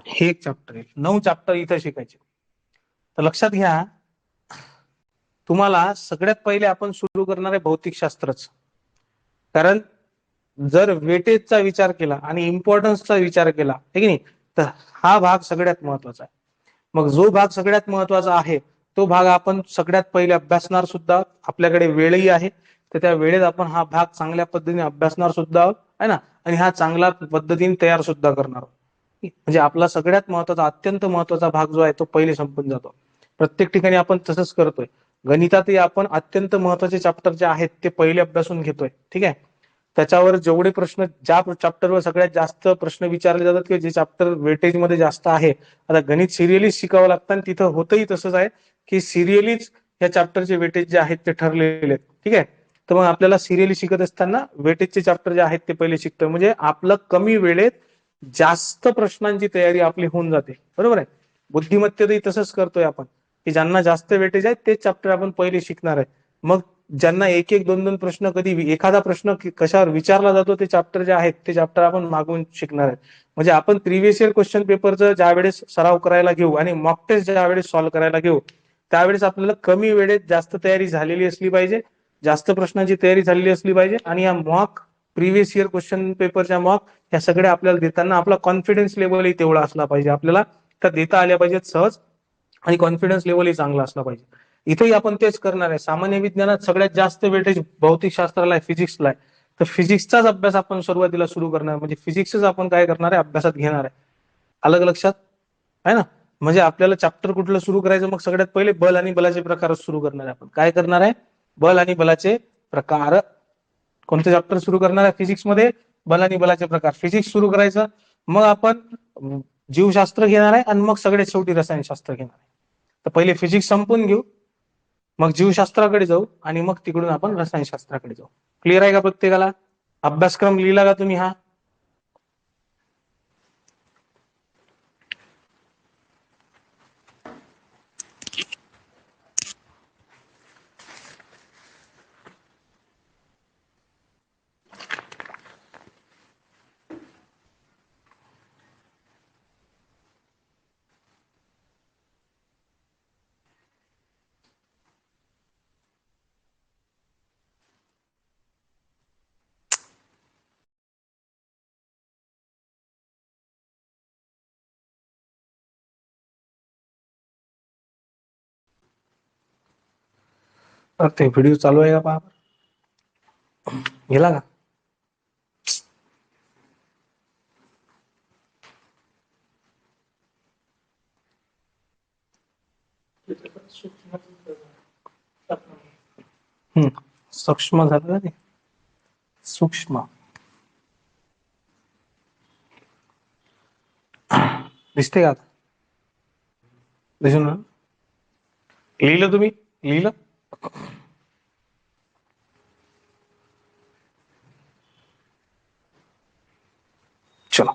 हे एक चॅप्टर आहे. 9 चॅप्टर इथं शिकायचे. तर लक्षात घ्या, तुम्हाला सगळ्यात पहिले आपण सुरू करणार आहे भौतिकशास्त्रच. कारण जर वेटेजचा विचार केला आणि इम्पॉर्टन्सचा विचार केला, है की नाही, तर हा भाग सगळ्यात महत्वाचा आहे. मग जो भाग सगळ्यात महत्वाचा आहे तो भाग आपण सगळ्यात पहिले अभ्यासणार सुद्धा. आपल्याकडे वेळही आहे, तर त्या वेळेत आपण हा भाग चांगल्या पद्धतीने अभ्यासणार सुद्धा आहोत, है ना, आणि हा चांगल्या पद्धतीने तयार सुद्धा करणार आहोत. म्हणजे आपला सगळ्यात महत्वाचा, अत्यंत महत्वाचा भाग जो आहे तो पहिले संपून जातो. प्रत्येक ठिकाणी आपण तसंच करतोय. गणितातही आपण अत्यंत महत्वाचे चॅप्टर जे आहेत ते पहिले अभ्यासून घेतोय, ठीक आहे. त्याच्यावर जेवढे प्रश्न, ज्या चॅप्टरवर सगळ्यात जास्त प्रश्न विचारले जातात किंवा जे चॅप्टर वेटेज मध्ये जास्त आहे, आता गणित सिरियलीच शिकावं लागतं आणि तिथं होतही तसंच आहे की सिरियलीच या चॅप्टरचे वेटेज जे आहेत ते ठरलेले आहेत, ठीक आहे. तर मग आपल्याला सिरियली शिकत असताना वेटेजचे चॅप्टर जे आहेत ते पहिले शिकतोय, म्हणजे आपलं कमी वेळेत जास्त प्रश्नांची तयारी आपली होऊन जाते, बरोबर आहे. बुद्धिमत्तेतही तसंच करतोय आपण, की ज्यांना जास्त वेटेज आहे तेच चॅप्टर आपण पहिले शिकणार आहे. मग ज्यांना एक एक दोन दोन प्रश्न, कधी एखादा प्रश्न कशावर विचारला जातो ते चॅप्टर जे आहेत ते चॅप्टर आपण मागून शिकणार आहे. म्हणजे आपण प्रिव्हियस इयर क्वेश्चन पेपरचं ज्या वेळेस सराव करायला घेऊ आणि मॉक टेस्ट ज्या वेळेस सॉल्व्ह करायला घेऊ, त्यावेळेस आपल्याला कमी वेळेत जास्त तयारी झालेली असली पाहिजे, जास्त प्रश्नांची तयारी झालेली असली पाहिजे. आणि या मॉक प्रिव्हियस इयर क्वेश्चन पेपरच्या मॉक ह्या सगळ्या आपल्याला देताना आपला कॉन्फिडन्स लेवलही तेवढा असला पाहिजे, आपल्याला त्या देता आल्या पाहिजेत सहज, आणि कॉन्फिडन्स लेवलही चांगला असला पाहिजे. इथेही आपण तेच करणार आहे. सामान्य विज्ञानात सगळ्यात जास्त वेटेज भौतिकशास्त्राला आहे, फिजिक्सला आहे. तर फिजिक्सचाच अभ्यास आपण सुरुवातीला सुरू करणार, म्हणजे फिजिक्सच आपण काय करणार आहे, अभ्यासात घेणार आहे. अलग लक्षात आहे ना. म्हणजे आपल्याला चॅप्टर कुठलं सुरू करायचं, मग सगळ्यात पहिले बल आणि बलाचे प्रकारच सुरू करणार आहे. आपण काय करणार आहे, बल आणि बलाचे प्रकार. कोणते चॅप्टर सुरू करणार आहे फिजिक्समध्ये, बल आणि बलाचे प्रकार, फिजिक्स सुरू करायचं. मग आपण जीवशास्त्र घेणार आहे आणि मग सगळ्यात शेवटी रसायनशास्त्र घेणार आहे. तर पहिले फिजिक्स संपून घेऊ, मग जीवशास्त्राकडे जाऊ आणि मग तिकडून आपण रसायनशास्त्राकडे जाऊ. क्लिअर आहे का प्रत्येकाला? अभ्यासक्रम लिहिला का तुम्ही हा? ते व्हिडिओ चालू आहे का पहा, गेला का? सूक्ष्म झालं ना ते, सूक्ष्म दिसते का आता? दिसून ना? लिहिलं तुम्ही? लिहिलं? चला.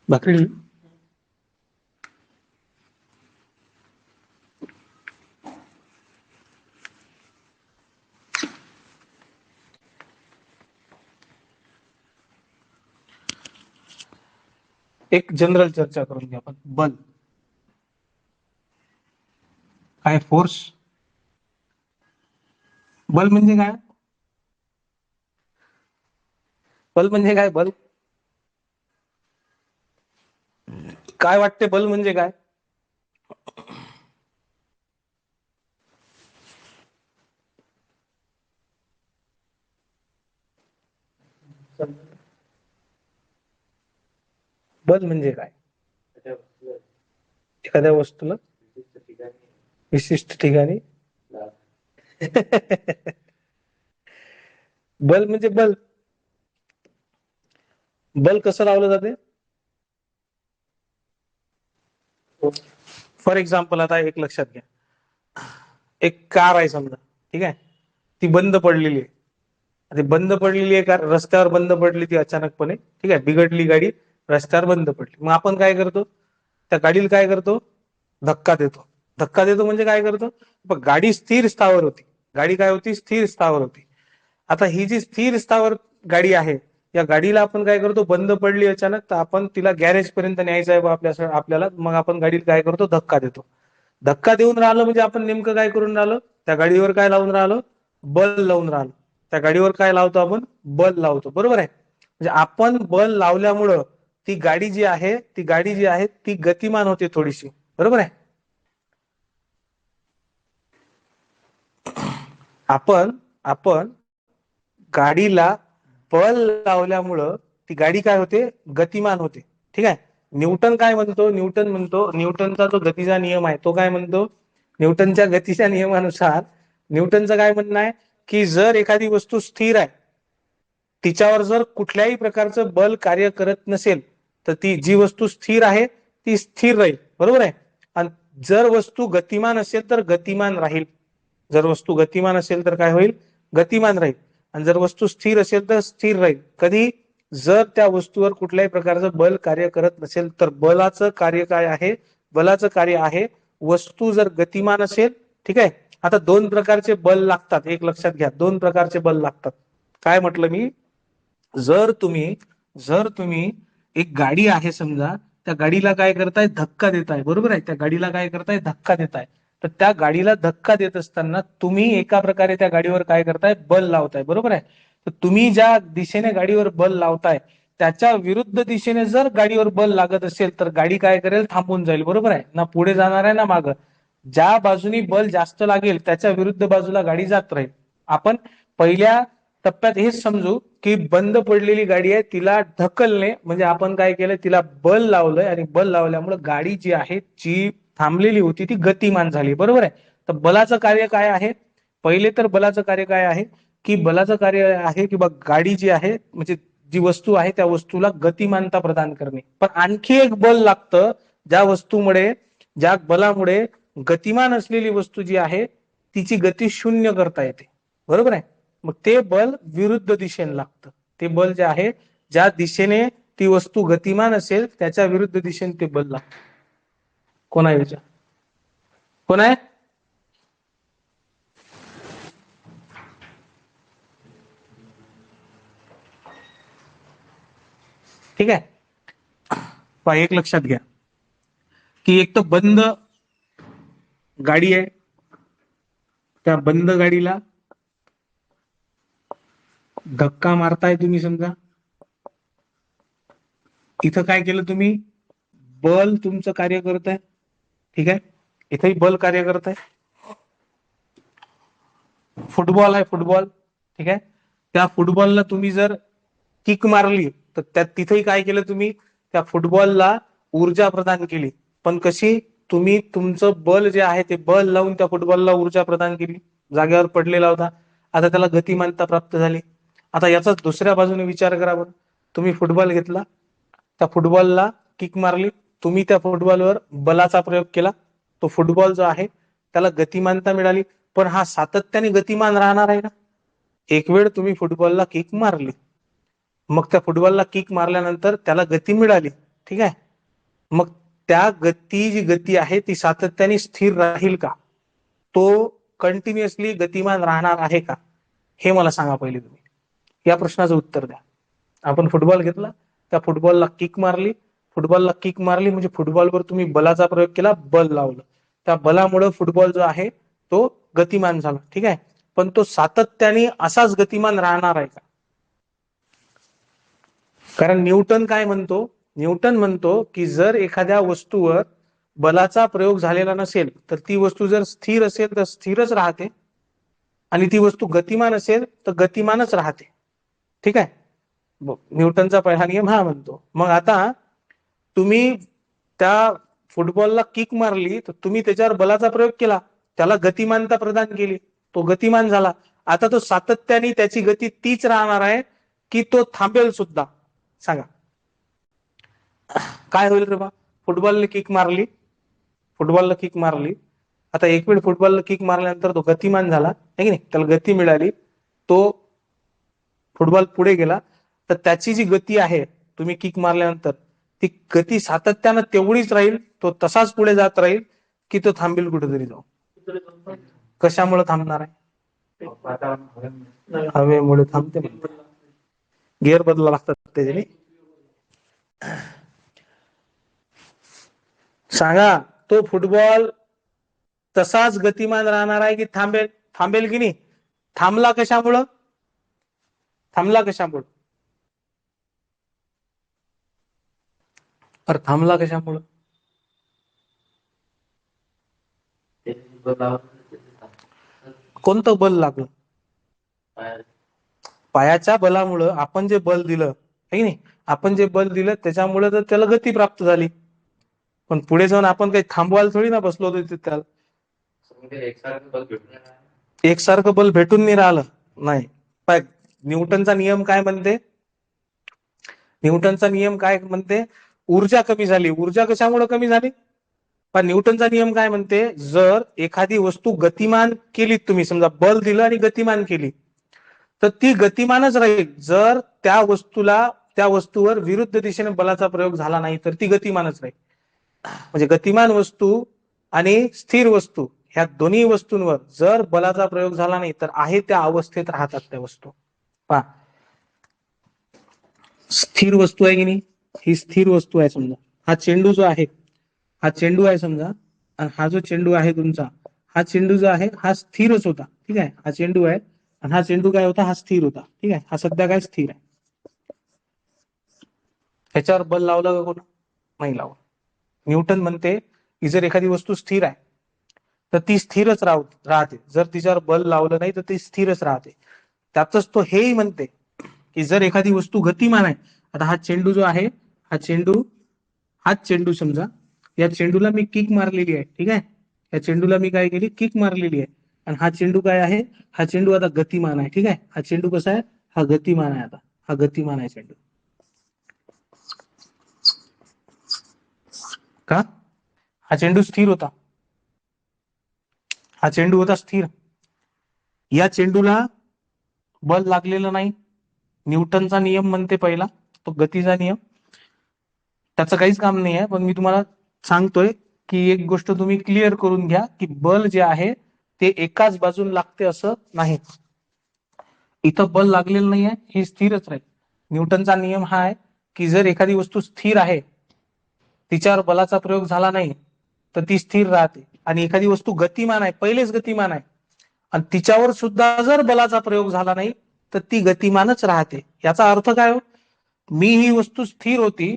भाकरी एक जनरल चर्चा करून घ्या आपण. बल काय? फोर्स. बल म्हणजे काय? बल म्हणजे काय? बल काय वाटते? बल म्हणजे काय? बल म्हणजे काय? एखाद्या वस्तूला विशिष्ट ठिकाणी बल म्हणजे बल. बल कसं लावलं जाते? फॉर एक्झाम्पल आता एक लक्षात घ्या, एक कार आहे समजा, ठीक आहे, ती बंद पडलेली आहे. ती बंद पडलेली आहे कार, रस्त्यावर बंद पडली ती अचानकपणे, ठीक आहे, बिघडली गाडी, रस्त्यावर बंद पडली. मग आपण काय करतो, त्या गाडीला काय करतो, धक्का देतो. धक्का देतो म्हणजे काय करतो, पण गाडी स्थिर स्थावर होती. गाडी काय होती? स्थिर स्थावर होती. आता ही जी स्थिर स्थावर गाडी आहे, या गाडीला आपण काय करतो, बंद पडली अचानक, तर आपण तिला गॅरेज पर्यंत न्यायचं आहे आपल्याला, मग आपण गाडीला काय करतो, धक्का देतो. धक्का देऊन राहिलो म्हणजे आपण नेमकं काय करून राहिलो, त्या गाडीवर काय लावून राहिलो, बल लावून राहिलो. त्या गाडीवर काय लावतो आपण, बल लावतो. बरोबर आहे. म्हणजे आपण बल लावल्यामुळं ती गाडी जी आहे, ती गतिमान होते थोडीशी. बरोबर आहे. आपण गाडीला बल लावल्यामुळं ती गाडी काय होते, गतिमान होते. ठीक आहे. न्यूटन काय म्हणतो, न्यूटनचा जो गतीचा नियम आहे तो काय म्हणतो, न्यूटनच्या गतीच्या नियमानुसार न्यूटनचं काय म्हणणं आहे, की जर एखादी वस्तू स्थिर आहे, तिच्यावर जर कुठल्याही प्रकारचं बल कार्य करत नसेल तर ती जी वस्तू स्थिर आहे ती स्थिर राहील, बरोबर आहे. आणि जर वस्तू गतिमान असेल तर गतिमान राहील. जर वस्तू गतिमान असेल तर काय होईल? गतिमान राहील. आणि जर वस्तू स्थिर असेल तर स्थिर राहील. कधी? जर त्या वस्तूवर कुठल्याही प्रकारचं बल कार्य करत नसेल तर. बलाचं कार्य काय आहे? बलाचं कार्य आहे वस्तू जर गतिमान असेल, ठीक आहे. आता दोन प्रकारचे बल लागतात, एक लक्षात घ्या, दोन प्रकारचे बल लागतात. काय म्हटलं मी? जर तुम्ही एक गाडी आहे समजा, त्या गाडीला काय करताय? धक्का देताय, बरोबर आहे. त्या गाडीला काय करताय? धक्का देताय. तर त्या गाडीला धक्का देत असताना तुम्ही एका प्रकारे त्या गाडीवर काय करताय? बल लावताय, बरोबर आहे. तर तुम्ही ज्या दिशेने गाडीवर बल लावताय त्याच्या विरुद्ध दिशेने जर गाडीवर बल लागत असेल तर गाडी काय करेल? थांबून जाईल, बरोबर आहे ना. पुढे जाणार आहे ना मागं. ज्या बाजूनी बल जास्त लागेल त्याच्या विरुद्ध बाजूला गाडी जात राहील. आपण पहिल्या टप्प्यात हेच समजू की बंद पडलेली गाडी आहे, तिला ढकलणे म्हणजे आपण काय केलं? तिला बल लावलंय आणि बल लावल्यामुळे गाडी जी आहे जी थांबलेली होती ती गतिमान झाली, बरोबर आहे. तर बलाचं कार्य काय आहे? पहिले तर बलाचं कार्य काय आहे की बलाचं कार्य आहे की बघ, गाडी जी आहे म्हणजे जी वस्तू आहे त्या वस्तूला गतिमानता प्रदान करणे. पण आणखी एक बल लागतं ज्या वस्तूमुळे, ज्या बलामुळे गतिमान असलेली वस्तू जी आहे तिची गती शून्य करता येते, बरोबर आहे. मग ते बल विरुद्ध दिशेने लागतं. ते बल जे आहे, ज्या दिशेने ती वस्तू गतिमान असेल त्याच्या विरुद्ध दिशेने ते बल लागतं. कोण आहे विचार? कोण आहे? ठीक आहे. पहा, एक लक्षात घ्या की एक तर बंद गाडी आहे, त्या बंद गाडीला धक्का मारताय तुम्ही समजा. इथं काय केलं तुम्ही? बल तुमचं कार्य करत आहे, ठीक आहे. इथंही बल कार्य करत आहे. फुटबॉल आहे, फुटबॉल, ठीक आहे. त्या फुटबॉलला तुम्ही जर किक मारली तर त्यात तिथेही काय केलं तुम्ही? त्या फुटबॉलला ऊर्जा प्रदान केली. पण कशी? तुम्ही तुमचं बल जे आहे ते बल लावून त्या फुटबॉलला ऊर्जा प्रदान केली. जागेवर पडलेला होता, आता त्याला गतिमानता प्राप्त झाली. आता याचा दुसऱ्या बाजूने विचार करा बरं. तुम्ही फुटबॉल घेतला, त्या फुटबॉलला किक मारली, तुम्ही त्या फुटबॉलवर बलाचा प्रयोग केला, तो फुटबॉल जो आहे त्याला गतिमानता मिळाली. पण हा सातत्याने गतिमान राहणार आहे का? एक वेळ तुम्ही फुटबॉलला किक मारली, मग त्या फुटबॉलला किक मारल्यानंतर त्याला गती मिळाली, ठीक आहे. मग त्या जी गती आहे ती सातत्याने स्थिर राहील का? तो कंटिन्युअसली गतिमान राहणार आहे का? हे मला सांगा पहिले तुम्ही. या प्रश्नाचं उत्तर द्या. आपण फुटबॉल घेतला, त्या फुटबॉलला किक मारली, फुटबॉलला किक मारली म्हणजे फुटबॉलवर तुम्ही बलाचा प्रयोग केला, बल लावलं. त्या बलामुळे फुटबॉल जो आहे तो गतिमान झाला, ठीक आहे. पण तो सातत्याने असाच गतिमान राहणार आहे का? कारण न्यूटन काय म्हणतो? न्यूटन म्हणतो की जर एखाद्या वस्तूवर बलाचा प्रयोग झालेला नसेल तर ती वस्तू जर स्थिर असेल तर स्थिरच राहते, आणि ती वस्तू गतिमान असेल तर गतिमानच राहते, ठीक आहे. न्यूटनचा पहिला नियम हा म्हणतो. मग आता तुम्ही त्या फुटबॉलला किक मारली तर तुम्ही त्याच्यावर बलाचा प्रयोग केला, त्याला गतिमानता प्रदान केली, तो गतिमान झाला. आता तो सातत्याने त्याची गती तीच राहणार आहे की तो थांबेल सुद्धा? सांगा काय होईल रे बा? फुटबॉलने किक मारली, फुटबॉलला किक मारली, आता एक वेळ फुटबॉलला किक मारल्यानंतर तो गतिमान झाला, आहे की नाही, त्याला गती मिळाली, तो फुटबॉल पुढे गेला. तर त्याची जी गती आहे तुम्ही किक मारल्यानंतर ती गती सातत्यानं तेवढीच राहील, तो तसाच पुढे जात राहील की तो थांबेल कुठेतरी जाऊन? कशामुळे थांबणार आहे? हवेमुळे थांबते. गिअर बदला लागतात त्याच्याने. सांगा, तो फुटबॉल तसाच गतिमान राहणार आहे की थांबेल? थांबेल की नाही? थांबला कशामुळं? थांबला कशामुळं? अरे थांबला कशामुळं? कोणतं बल लागलं? पायाच्या बलामुळं. आपण जे बल दिलं, है की नाही, आपण जे बल दिलं त्याच्यामुळे तर त्याला गती प्राप्त झाली. पण पुढे जाऊन आपण काही थांबवायला थोडी ना बसलो होतो त्याला. एकसारखं बल भेटून नाही राहिलं नाही. पाय न्यूटनचा नियम काय म्हणते, न्यूटनचा नियम काय म्हणते, ऊर्जा कमी झाली. ऊर्जा कशामुळे कमी झाली, पण न्यूटनचा नियम काय म्हणते, जर एखादी वस्तू गतिमान केली, तुम्ही समजा बल दिलं आणि गतिमान केली, तर ती गतिमानच राहील. जर त्या वस्तूवर विरुद्ध दिशेने बलाचा प्रयोग झाला नाही तर ती गतिमानच राहील. म्हणजे गतिमान वस्तू आणि स्थिर वस्तू ह्या दोन्ही वस्तूंवर जर बलाचा प्रयोग झाला नाही तर आहे त्या अवस्थेत राहतात त्या वस्तू. पहा, स्थिर वस्तू आहे की नाही, ही स्थिर वस्तू आहे. समजा हा चेंडू जो आहे, हा चेंडू आहे समजा, आणि हा जो चेंडू आहे तुमचा, हा चेंडू जो आहे हा स्थिरच होता. ठीक आहे, हा चेंडू आहे आणि हा चेंडू काय होता, हा स्थिर होता. ठीक आहे, हा सध्या काय स्थिर आहे. ह्याच्यावर बल लावलं का कोण, नाही लावलं. न्यूटन म्हणते की जर एखादी वस्तू स्थिर आहे तर ती स्थिरच राहते. जर तिच्यावर बल लावलं नाही तर ती स्थिरच राहते. त्यातच तो हेही म्हणते की जर एखादी वस्तू गतिमान आहे, आता हा चेंडू जो आहे, हाच चेंडू समजा, या चेंडूला मी किक मारलेली आहे. ठीक आहे, या चेंडूला मी काय केली, किक मारलेली आहे. आणि हा चेंडू काय आहे, हा चेंडू आता गतिमान आहे. ठीक आहे, हा चेंडू कसा आहे, हा गतिमान आहे. आता हा गतिमान आहे चेंडू. का, हा चेंडू स्थिर होता, हा चेंडू होता स्थिर, या चेंडूला बल लागलेलं नाही. न्यूटनचा नियम म्हणते पहिला, तो गतीचा नियम, त्याचं काहीच काम नाही आहे. पण मी तुम्हाला सांगतोय की एक गोष्ट तुम्ही क्लिअर करून घ्या की बल जे आहे ते एकाच बाजून लागते असं नाही. इथं बल लागलेलं नाही आहे, ही स्थिरच राहील. न्यूटनचा नियम हा आहे की जर एखादी वस्तू स्थिर आहे, तिच्यावर बलाचा प्रयोग झाला नाही तर ती स्थिर राहते. आणि एखादी वस्तू गतिमान आहे, पहिलेच गतिमान आहे, आणि तिच्यावर सुद्धा जर बलाचा प्रयोग झाला नाही तर ती गतिमानच राहते. याचा अर्थ काय हो, मी ही वस्तू स्थिर होती,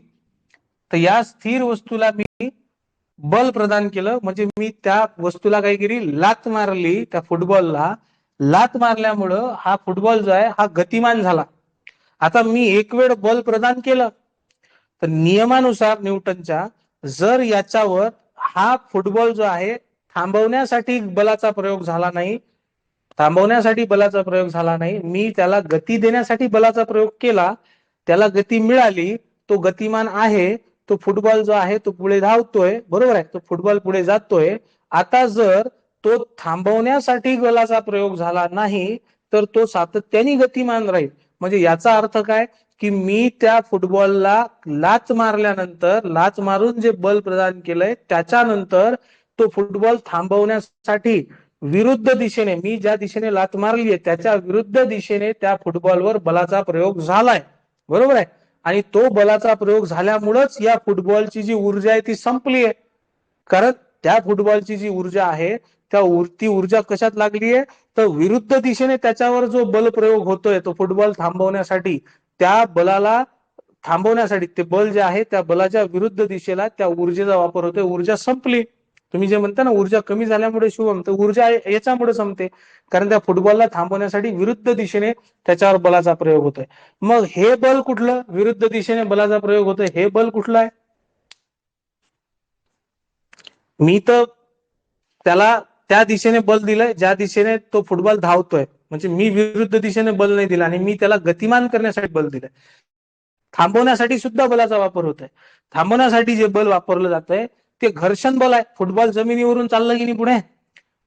तर या स्थिर वस्तूला मी बल प्रदान केलं, म्हणजे मी त्या वस्तूला काय केली, लात मारली. त्या फुटबॉलला लात मारल्यामुळं हा फुटबॉल जो आहे हा गतिमान झाला. आता मी एक वेळ बल प्रदान केलं, तर नियमानुसार न्यूटनच्या, जर याच्यावर हा फुटबॉल जो आहे थांबवण्यासाठी बलाचा प्रयोग झाला नाही, मी त्याला गती देण्यासाठी बलाचा प्रयोग केला, त्याला गती मिळाली, तो गतिमान आहे, तो फुटबॉल जो आहे तो पुढे धावतोय, बरोबर आहे, तो फुटबॉल पुढे जातोय. आता जर तो थांबवण्यासाठी बलाचा प्रयोग झाला नाही तर तो सातत्याने गतिमान राहील. म्हणजे याचा अर्थ काय की मी त्या फुटबॉलला लाच मारल्यानंतर, लाच मारून जे बल प्रदान केलंय त्याच्यानंतर तो फुटबॉल थांबवण्यासाठी विरुद्ध दिशेने, मी ज्या दिशेने लात मारली आहे त्याच्या विरुद्ध दिशेने त्या फुटबॉलवर बलाचा प्रयोग झालाय, बरोबर आहे. आणि तो बलाचा प्रयोग झाल्यामुळेच या फुटबॉलची जी ऊर्जा आहे ती संपली आहे. कारण त्या फुटबॉलची जी ऊर्जा आहे ती ऊर्जा कशात लागली आहे, तर विरुद्ध दिशेने त्याच्यावर जो बल प्रयोग होतोय तो फुटबॉल थांबवण्यासाठी, त्या बलाला थांबवण्यासाठी ते बल जे आहे त्या बलाच्या विरुद्ध दिशेला त्या ऊर्जेचा वापर होतोय. ऊर्जा संपली. तुम्ही जे म्हणता ना ऊर्जा कमी झाल्यामुळे शुभम, तर ऊर्जा याच्यामुळे संपते, कारण त्या फुटबॉलला थांबवण्यासाठी विरुद्ध दिशेने त्याच्यावर बलाचा प्रयोग होतोय. मग हे बल कुठलं, विरुद्ध दिशेने बलाचा प्रयोग होतोय, हे बल कुठलं आहे, मी तर त्याला त्या दिशेने बल दिलंय ज्या दिशेने तो फुटबॉल धावतोय. म्हणजे मी विरुद्ध दिशेने बल नाही दिला, आणि मी त्याला गतिमान करण्यासाठी बल दिलंय. थांबवण्यासाठी सुद्धा बलाचा वापर होत आहे. थांबवण्यासाठी जे बल वापरलं जात आहे ते घर्षण बल आहे. फुटबॉल जमिनीवरून चाललं की नाही पुढे,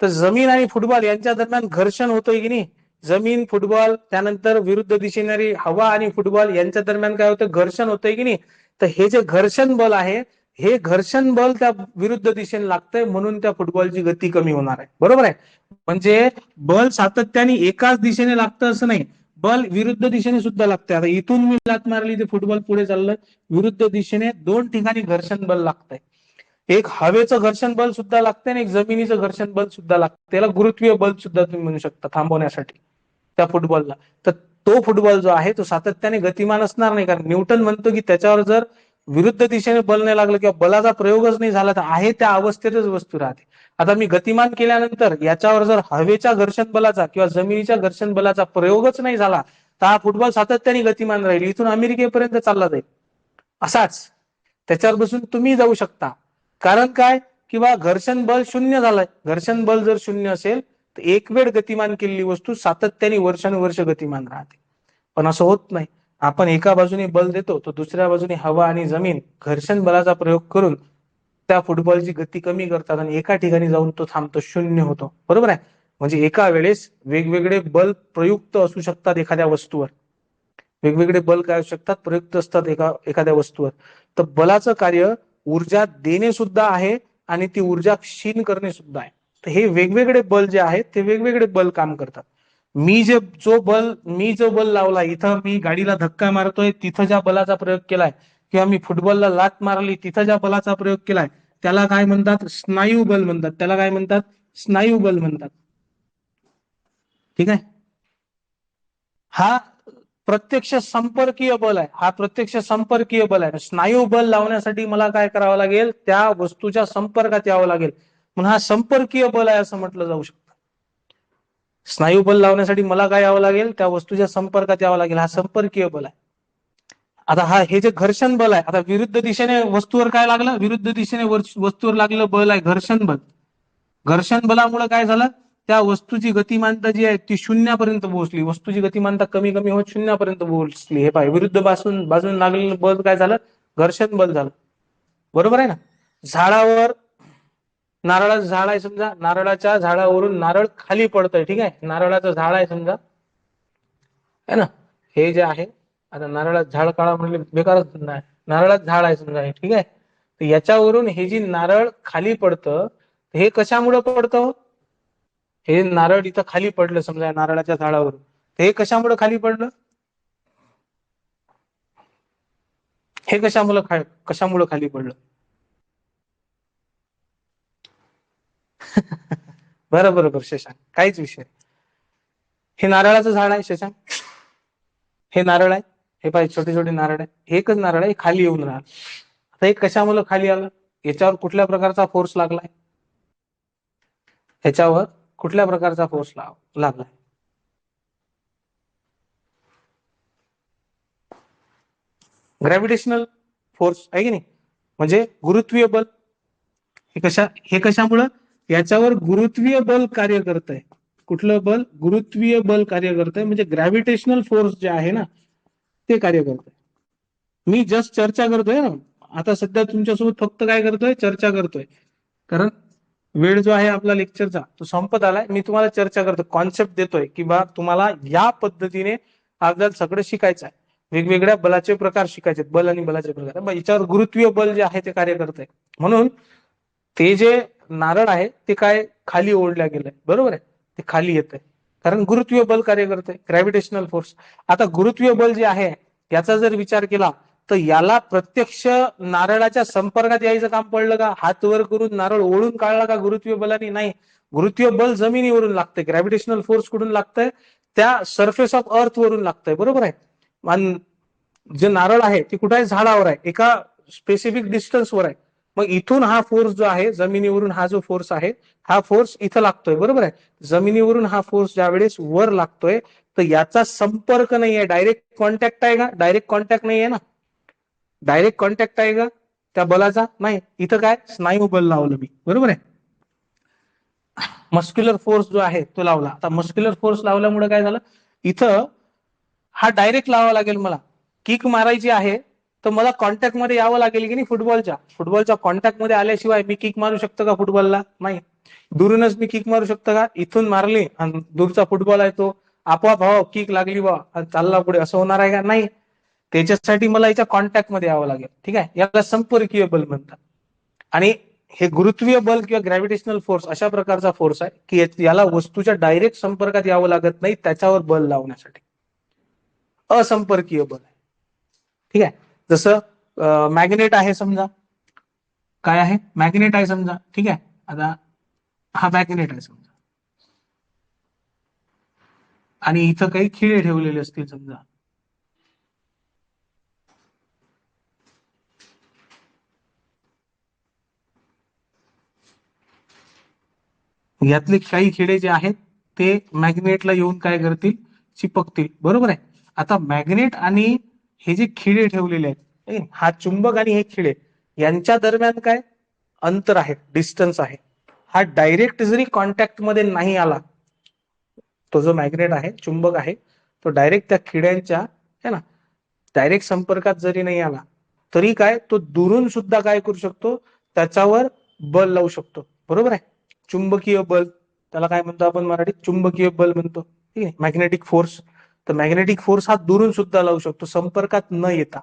तर जमीन आणि फुटबॉल यांच्या दरम्यान घर्षण होतंय की नाही, जमीन फुटबॉल, त्यानंतर विरुद्ध दिशेने हवा आणि फुटबॉल यांच्या दरम्यान काय होतं, घर्षण होतंय की नाही. तर हे जे घर्षण बल आहे, हे घर्षण बल त्या विरुद्ध दिशेने लागतंय, म्हणून त्या फुटबॉलची गती कमी होणार आहे, बरोबर आहे. म्हणजे बल सातत्याने एकाच दिशेने लागतं असं नाही, बल विरुद्ध दिशेने सुद्धा लागते. आता इथून मी लात मारली ते फुटबॉल पुढे चाललं, विरुद्ध दिशेने दोन ठिकाणी घर्षण बल लागतंय. एक हवेचं घर्षण बल सुद्धा लागते आणि एक जमिनीचं घर्षण बल सुद्धा लागतं. त्याला गुरुत्वीय बल सुद्धा तुम्ही म्हणू शकता थांबवण्यासाठी त्या फुटबॉलला. तर तो फुटबॉल जो आहे तो सातत्याने गतिमान असणार नाही, कारण न्यूटन म्हणतो की त्याच्यावर जर विरुद्ध दिशेने बल नाही लागलं किंवा बलाचा प्रयोगच नाही झाला तर आहे त्या अवस्थेतच वस्तू राहते. आता मी गतिमान केल्यानंतर याच्यावर जर हवेच्या घर्षण बलाचा किंवा जमिनीच्या घर्षण बलाचा प्रयोगच नाही झाला तर हा फुटबॉल सातत्याने गतिमान राहील, इथून अमेरिकेपर्यंत चालला जाईल असाच. त्याच्यावर बसून तुम्ही जाऊ शकता. कारण काय, किंवा घर्षण बल शून्य झालंय. घर्षण बल जर शून्य असेल तर एक वेळ गतिमान केलेली वस्तू सातत्याने वर्षानुवर्ष गतिमान राहते. पण असं होत नाही. आपण एका बाजूने बल देतो तर दुसऱ्या बाजूने हवा आणि जमीन घर्षण बलाचा प्रयोग करून त्या फुटबॉलची गती कमी करतात आणि एका ठिकाणी जाऊन तो थांबतो, शून्य होतो. बरोबर आहे. म्हणजे एका वेळेस वेगवेगळे बल प्रयुक्त असू शकतात एखाद्या वस्तूवर. वेगवेगळे बल काय असू शकतात, प्रयुक्त असतात एखाद्या वस्तूवर. तर बलाचं कार्य ऊर्जा देणे सुद्धा आहे आणि ती ऊर्जा क्षीण करणे सुद्धा आहे. तर हे वेगवेगळे बल जे आहेत ते वेगवेगळे बल काम करतात. मी जो बल लावला, इथं मी गाडीला धक्का मारतोय तिथं ज्या बलाचा प्रयोग केलाय, किंवा मी फुटबॉलला लात मारली तिथं ज्या बलाचा प्रयोग केलाय, त्याला काय म्हणतात, स्नायू बल म्हणतात. त्याला काय म्हणतात, स्नायू बल म्हणतात. ठीक आहे. हा प्रत्यक्ष संपर्कीय बल आहे. हा प्रत्यक्ष संपर्कीय बल आहे. स्नायू बल लावण्यासाठी मला काय करावं लागेल, त्या वस्तूच्या संपर्कात यावं लागेल. म्हणून हा संपर्कीय बल आहे असं म्हटलं जाऊ शकतं. स्नायू बल लावण्यासाठी मला काय यावं लागेल, त्या वस्तूच्या संपर्कात यावं लागेल. हा संपर्कीय बल आहे. आता हे जे घर्षण बल आहे, आता विरुद्ध दिशेने वस्तूवर काय लागलं, विरुद्ध दिशेने वस्तूवर लागलेलं बल आहे घर्षण बल. घर्षण बलामुळे काय झालं, त्या वस्तूची गतिमानता जी आहे ती शून्यापर्यंत पोहोचली. वस्तूची गतिमानता कमी कमी होत शून्यापर्यंत पोहोचली. हे पाय, विरुद्ध बाजून लागलेलं बल काय झालं, घर्षण बल झालं. बरोबर आहे ना. झाडावर, नारळाचं झाड आहे समजा, नारळाच्या झाडावरून नारळ खाली पडतंय. ठीक आहे. नारळाचं झाड आहे समजा, है ना. हे जे आहे, आता नारळाचं झाड काढा म्हणले बेकारच नाही. नारळाचं झाड आहे समजा हे, ठीक आहे. तर याच्यावरून हे जी नारळ खाली पडतं, हे कशामुळे पडतं, हे नारळ इथं खाली पडलं समजा नारळाच्या झाडावरून, हे कशामुळे खाली पडलं, हे कशामुळे खाली पडलं. बरोबर शशांक, काहीच विषय. हे नारळाचं झाड आहे शशांक, हे नारळ आहे, हे पाहिजे छोटे छोटे नारळ आहे, हे एकच नारळ आहे, खाली येऊन राहिलं. आता हे कशामुळे खाली आलं, याच्यावर कुठल्या प्रकारचा फोर्स लागलाय, ह्याच्यावर कुठल्या प्रकारचा फोर्स लागलाय, ग्रॅव्हिटेशनल फोर्स आहे की नाही, म्हणजे गुरुत्वीय बल. हे कशामुळं, याच्यावर गुरुत्वीय बल कार्य करत आहे. कुठलं बल, गुरुत्वीय बल कार्य करत आहे, म्हणजे ग्रॅव्हिटेशनल फोर्स जे आहे ना ते कार्य करत आहे. मी जस्ट चर्चा करतोय ना आता सध्या तुमच्यासोबत, फक्त काय करतोय, चर्चा करतोय. कारण वेळ जो आहे आपला लेक्चरचा तो संपत आलाय. मी तुम्हाला चर्चा करतो, कॉन्सेप्ट देतोय की बा तुम्हाला या पद्धतीने आपल्याला सगळं शिकायचं आहे. वेगवेगळ्या बलाचे प्रकार शिकायचे, बल आणि बलाचे प्रकार. याच्यावर गुरुत्वीय बल जे आहे ते कार्य करत आहे. म्हणून ते जे नारळ आहे ते काय खाली ओढल्या गेलंय, बरोबर आहे, ते खाली येत आहे कारण गुरुत्वीय बल कार्य करते, ग्रॅव्हिटेशनल फोर्स. आता गुरुत्वीय बल जे आहे याचा जर विचार केला तर याला प्रत्यक्ष नारळाच्या संपर्कात यायचं काम पडलं का, हात वर करून नारळ ओढून काढला का गुरुत्वीय बलाने, नाही. गुरुत्वीय बल जमिनीवरून लागतंय, ग्रॅव्हिटेशनल फोर्स कुठून लागतंय, त्या सरफेस ऑफ अर्थ वरून लागतंय. बरोबर आहे. आणि जे नारळ आहे ते कुठे आहे, झाडावर आहे, एका स्पेसिफिक डिस्टन्सवर आहे. मग इथून हा फोर्स जो आहे जमिनीवरून, हा जो फोर्स आहे हा फोर्स इथं लागतोय. बरोबर आहे. जमिनीवरून हा फोर्स ज्या वेळेस वर लागतोय तर याचा संपर्क नाही आहे, डायरेक्ट कॉन्टॅक्ट आहे का, डायरेक्ट कॉन्टॅक्ट नाही आहे ना, डायरेक्ट कॉन्टॅक्ट आहे का त्या बलाचा, नाही. इथं काय, स्नायू बल लावलं मी, बरोबर आहे. मस्क्युलर फोर्स जो आहे तो लावला. आता मस्क्युलर फोर्स लावल्यामुळे काय झालं, इथं हा डायरेक्ट लावावा लागेल मला, किक मारायची आहे तर मला कॉन्टॅक्ट मध्ये यावं लागेल की नाही, फुटबॉलच्या कॉन्टॅक्ट मध्ये आल्याशिवाय मी किक मारू शकतो का फुटबॉलला, नाही. दुरूनच मी किक मारू शकतो का, इथून मारली आणि दूरचा फुटबॉल आहे तो आपोआप हो किक लागली बा चालला पुढे, असं होणार आहे का, नाही. त्याच्यासाठी मला याच्या कॉन्टॅक्ट मध्ये यावं लागेल. ठीक आहे. याला संपर्कीय बल म्हणतात. आणि हे गुरुत्वीय बल किंवा ग्रॅव्हिटेशनल फोर्स अशा प्रकारचा फोर्स आहे की याला वस्तूच्या डायरेक्ट संपर्कात यावं लागत नाही त्याच्यावर बल लावण्यासाठी. असंपर्कीय बल आहे. ठीक आहे. जसं मॅग्नेट आहे समजा, काय आहे, मॅग्नेट आहे समजा. ठीक आहे. आता हा मॅग्नेट आहे समजा आणि इथं काही खिळे ठेवलेले असतील समजा, यातले काही खिळे जे आहेत ते मॅग्नेटला येऊन काय करतील, चिपकतील. बरोबर आहे. आता मॅग्नेट आणि हे जे खिळे ठेवलेले आहेत, हा चुंबक आणि हे खिळे यांच्या दरम्यान काय अंतर आहे, डिस्टन्स आहे. हा डायरेक्ट जरी कॉन्टॅक्ट मध्ये नाही आला तो जो मॅग्नेट आहे, चुंबक आहे, तो डायरेक्ट त्या खिड्यांच्या है ना डायरेक्ट संपर्कात जरी नाही आला तरी काय तो दुरून सुद्धा काय करू शकतो, त्याच्यावर बल लावू शकतो. बरोबर आहे. चुंबकीय बल, त्याला काय म्हणतो आपण मराठीत, चुंबकीय बल म्हणतो. ठीक आहे, मॅग्नेटिक फोर्स. तर मॅग्नेटिक फोर्स हा दुरून सुद्धा लावू शकतो, संपर्कात न येता.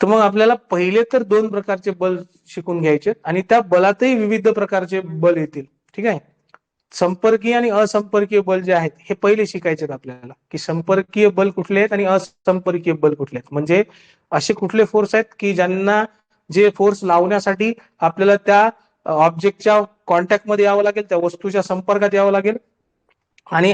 तर मग आपल्याला पहिले तर 2 प्रकारचे बल शिकून घ्यायचे आणि त्या बलातही विविध प्रकारचे बल येतील. ठीक आहे. संपर्कीय आणि असंपर्कीय बल जे आहेत हे पहिले शिकायचे आपल्याला, की संपर्कीय बल कुठले आहेत आणि असंपर्कीय बल कुठले आहेत. म्हणजे असे कुठले फोर्स आहेत की ज्यांना जे फोर्स लावण्यासाठी आपल्याला त्या ऑब्जेक्टच्या कॉन्टॅक्टमध्ये यावं लागेल, त्या वस्तूच्या संपर्कात यावं लागेल. आणि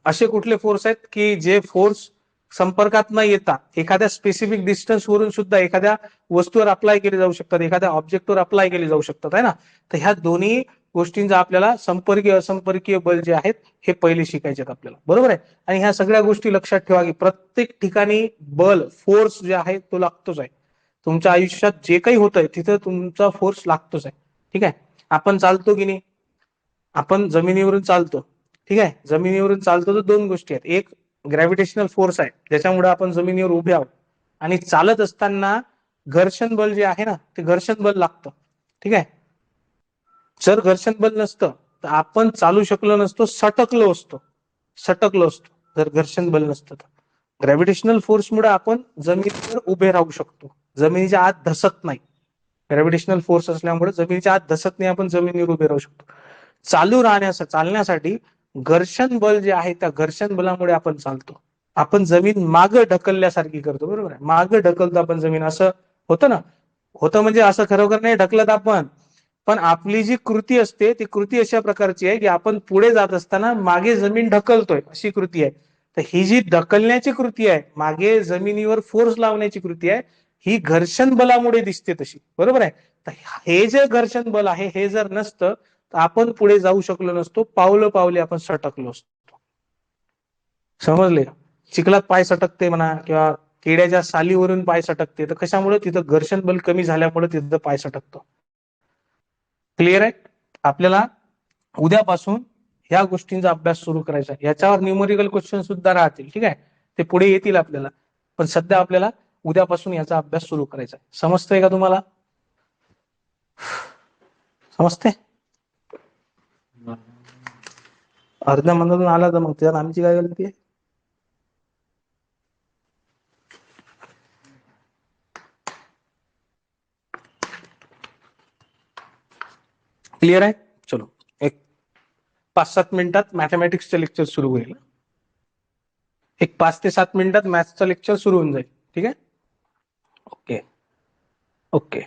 असे कुठले फोर्स आहेत की जे फोर्स संपर्कात न येता एखाद्या स्पेसिफिक डिस्टन्स वरून सुद्धा एखाद्या वस्तूवर अप्लाय केले जाऊ शकतात, एखाद्या ऑब्जेक्टवर अप्लाय केले जाऊ शकतात, आहे ना. तर ह्या दोन्ही गोष्टींचा आपल्याला संपर्कीय असंपर्कीय बल जे आहेत हे पहिले शिकायचे आहेत आपल्याला. बरोबर आहे. आणि ह्या सगळ्या गोष्टी लक्षात ठेवा की प्रत्येक ठिकाणी बल, फोर्स जे आहे तो लागतोच आहे. तुमच्या आयुष्यात जे काही होतंय तिथं तुमचा फोर्स लागतोच आहे. ठीक आहे. आपण चालतो की नाही, आपण जमिनीवरून चालतो. ठीक आहे. जमिनीवरून चालतो तर 2 गोष्टी आहेत. एक ग्रॅव्हिटेशनल फोर्स आहे ज्याच्यामुळे आपण जमिनीवर उभे आहोत, आणि चालत असताना घर्षण बल जे आहे ना ते घर्षण बल लागतं. ठीक आहे. जर घर्षण बल नसतं तर आपण चालू शकलो नसतो, सटकलो असतो जर घर्षण बल नसतं तर. ग्रॅव्हिटेशनल फोर्समुळे आपण जमिनीवर उभे राहू शकतो, जमिनीच्या आत धसत नाही. ग्रॅव्हिटेशनल फोर्स असल्यामुळे जमिनीच्या आत धसत नाही, आपण जमिनीवर उभे राहू शकतो. चालण्यासाठी घर्षण बल जे आहे त्या घर्षण बलामुळे आपण चालतो. आपण जमीन मागं ढकलल्यासारखी करतो. बरोबर आहे. मागं ढकलतो आपण जमीन, असं होतं ना. होतं म्हणजे असं खरोखर नाही ढकलत आपण, पण आपली जी कृती असते ती कृती अशा प्रकारची आहे की आपण पुढे जात असताना मागे जमीन ढकलतोय, अशी कृती आहे. तर ही जी ढकलण्याची कृती आहे, मागे जमिनीवर फोर्स लावण्याची कृती आहे, ही घर्षण बलामुळे दिसते तशी. बरोबर आहे. तर हे जे घर्षण बल आहे हे जर नसतं तर आपण पुढे जाऊ शकलो नसतो, पावलं पावले आपण सटकलो असतो. समजले. चिखलात पाय सटकते म्हणा किंवा किड्याच्या सालीवरून पाय सटकते, तर कशामुळे, तिथं घर्षण बल कमी झाल्यामुळे तिथं पाय सटकतो. क्लिअर आहे. आपल्याला उद्यापासून ह्या गोष्टींचा अभ्यास सुरू करायचा. याच्यावर न्यूमेरिकल क्वेश्चन सुद्धा राहतील. ठीक आहे. ते पुढे येतील आपल्याला, पण सध्या आपल्याला उद्यापासून याचा अभ्यास सुरू करायचा. समजतंय का तुम्हाला? समजते. अर्ध्या मनातून आला तर मग त्यात आमची काय गलती आहे? क्लिअर आहे. चलो, एक 5-7 मिनिटात मॅथमॅटिक्सचं लेक्चर सुरू होईल. एक 5 ते 7 मिनिटात मॅथ्सचं लेक्चर सुरू होऊन जाईल. ठीक आहे. Okay okay.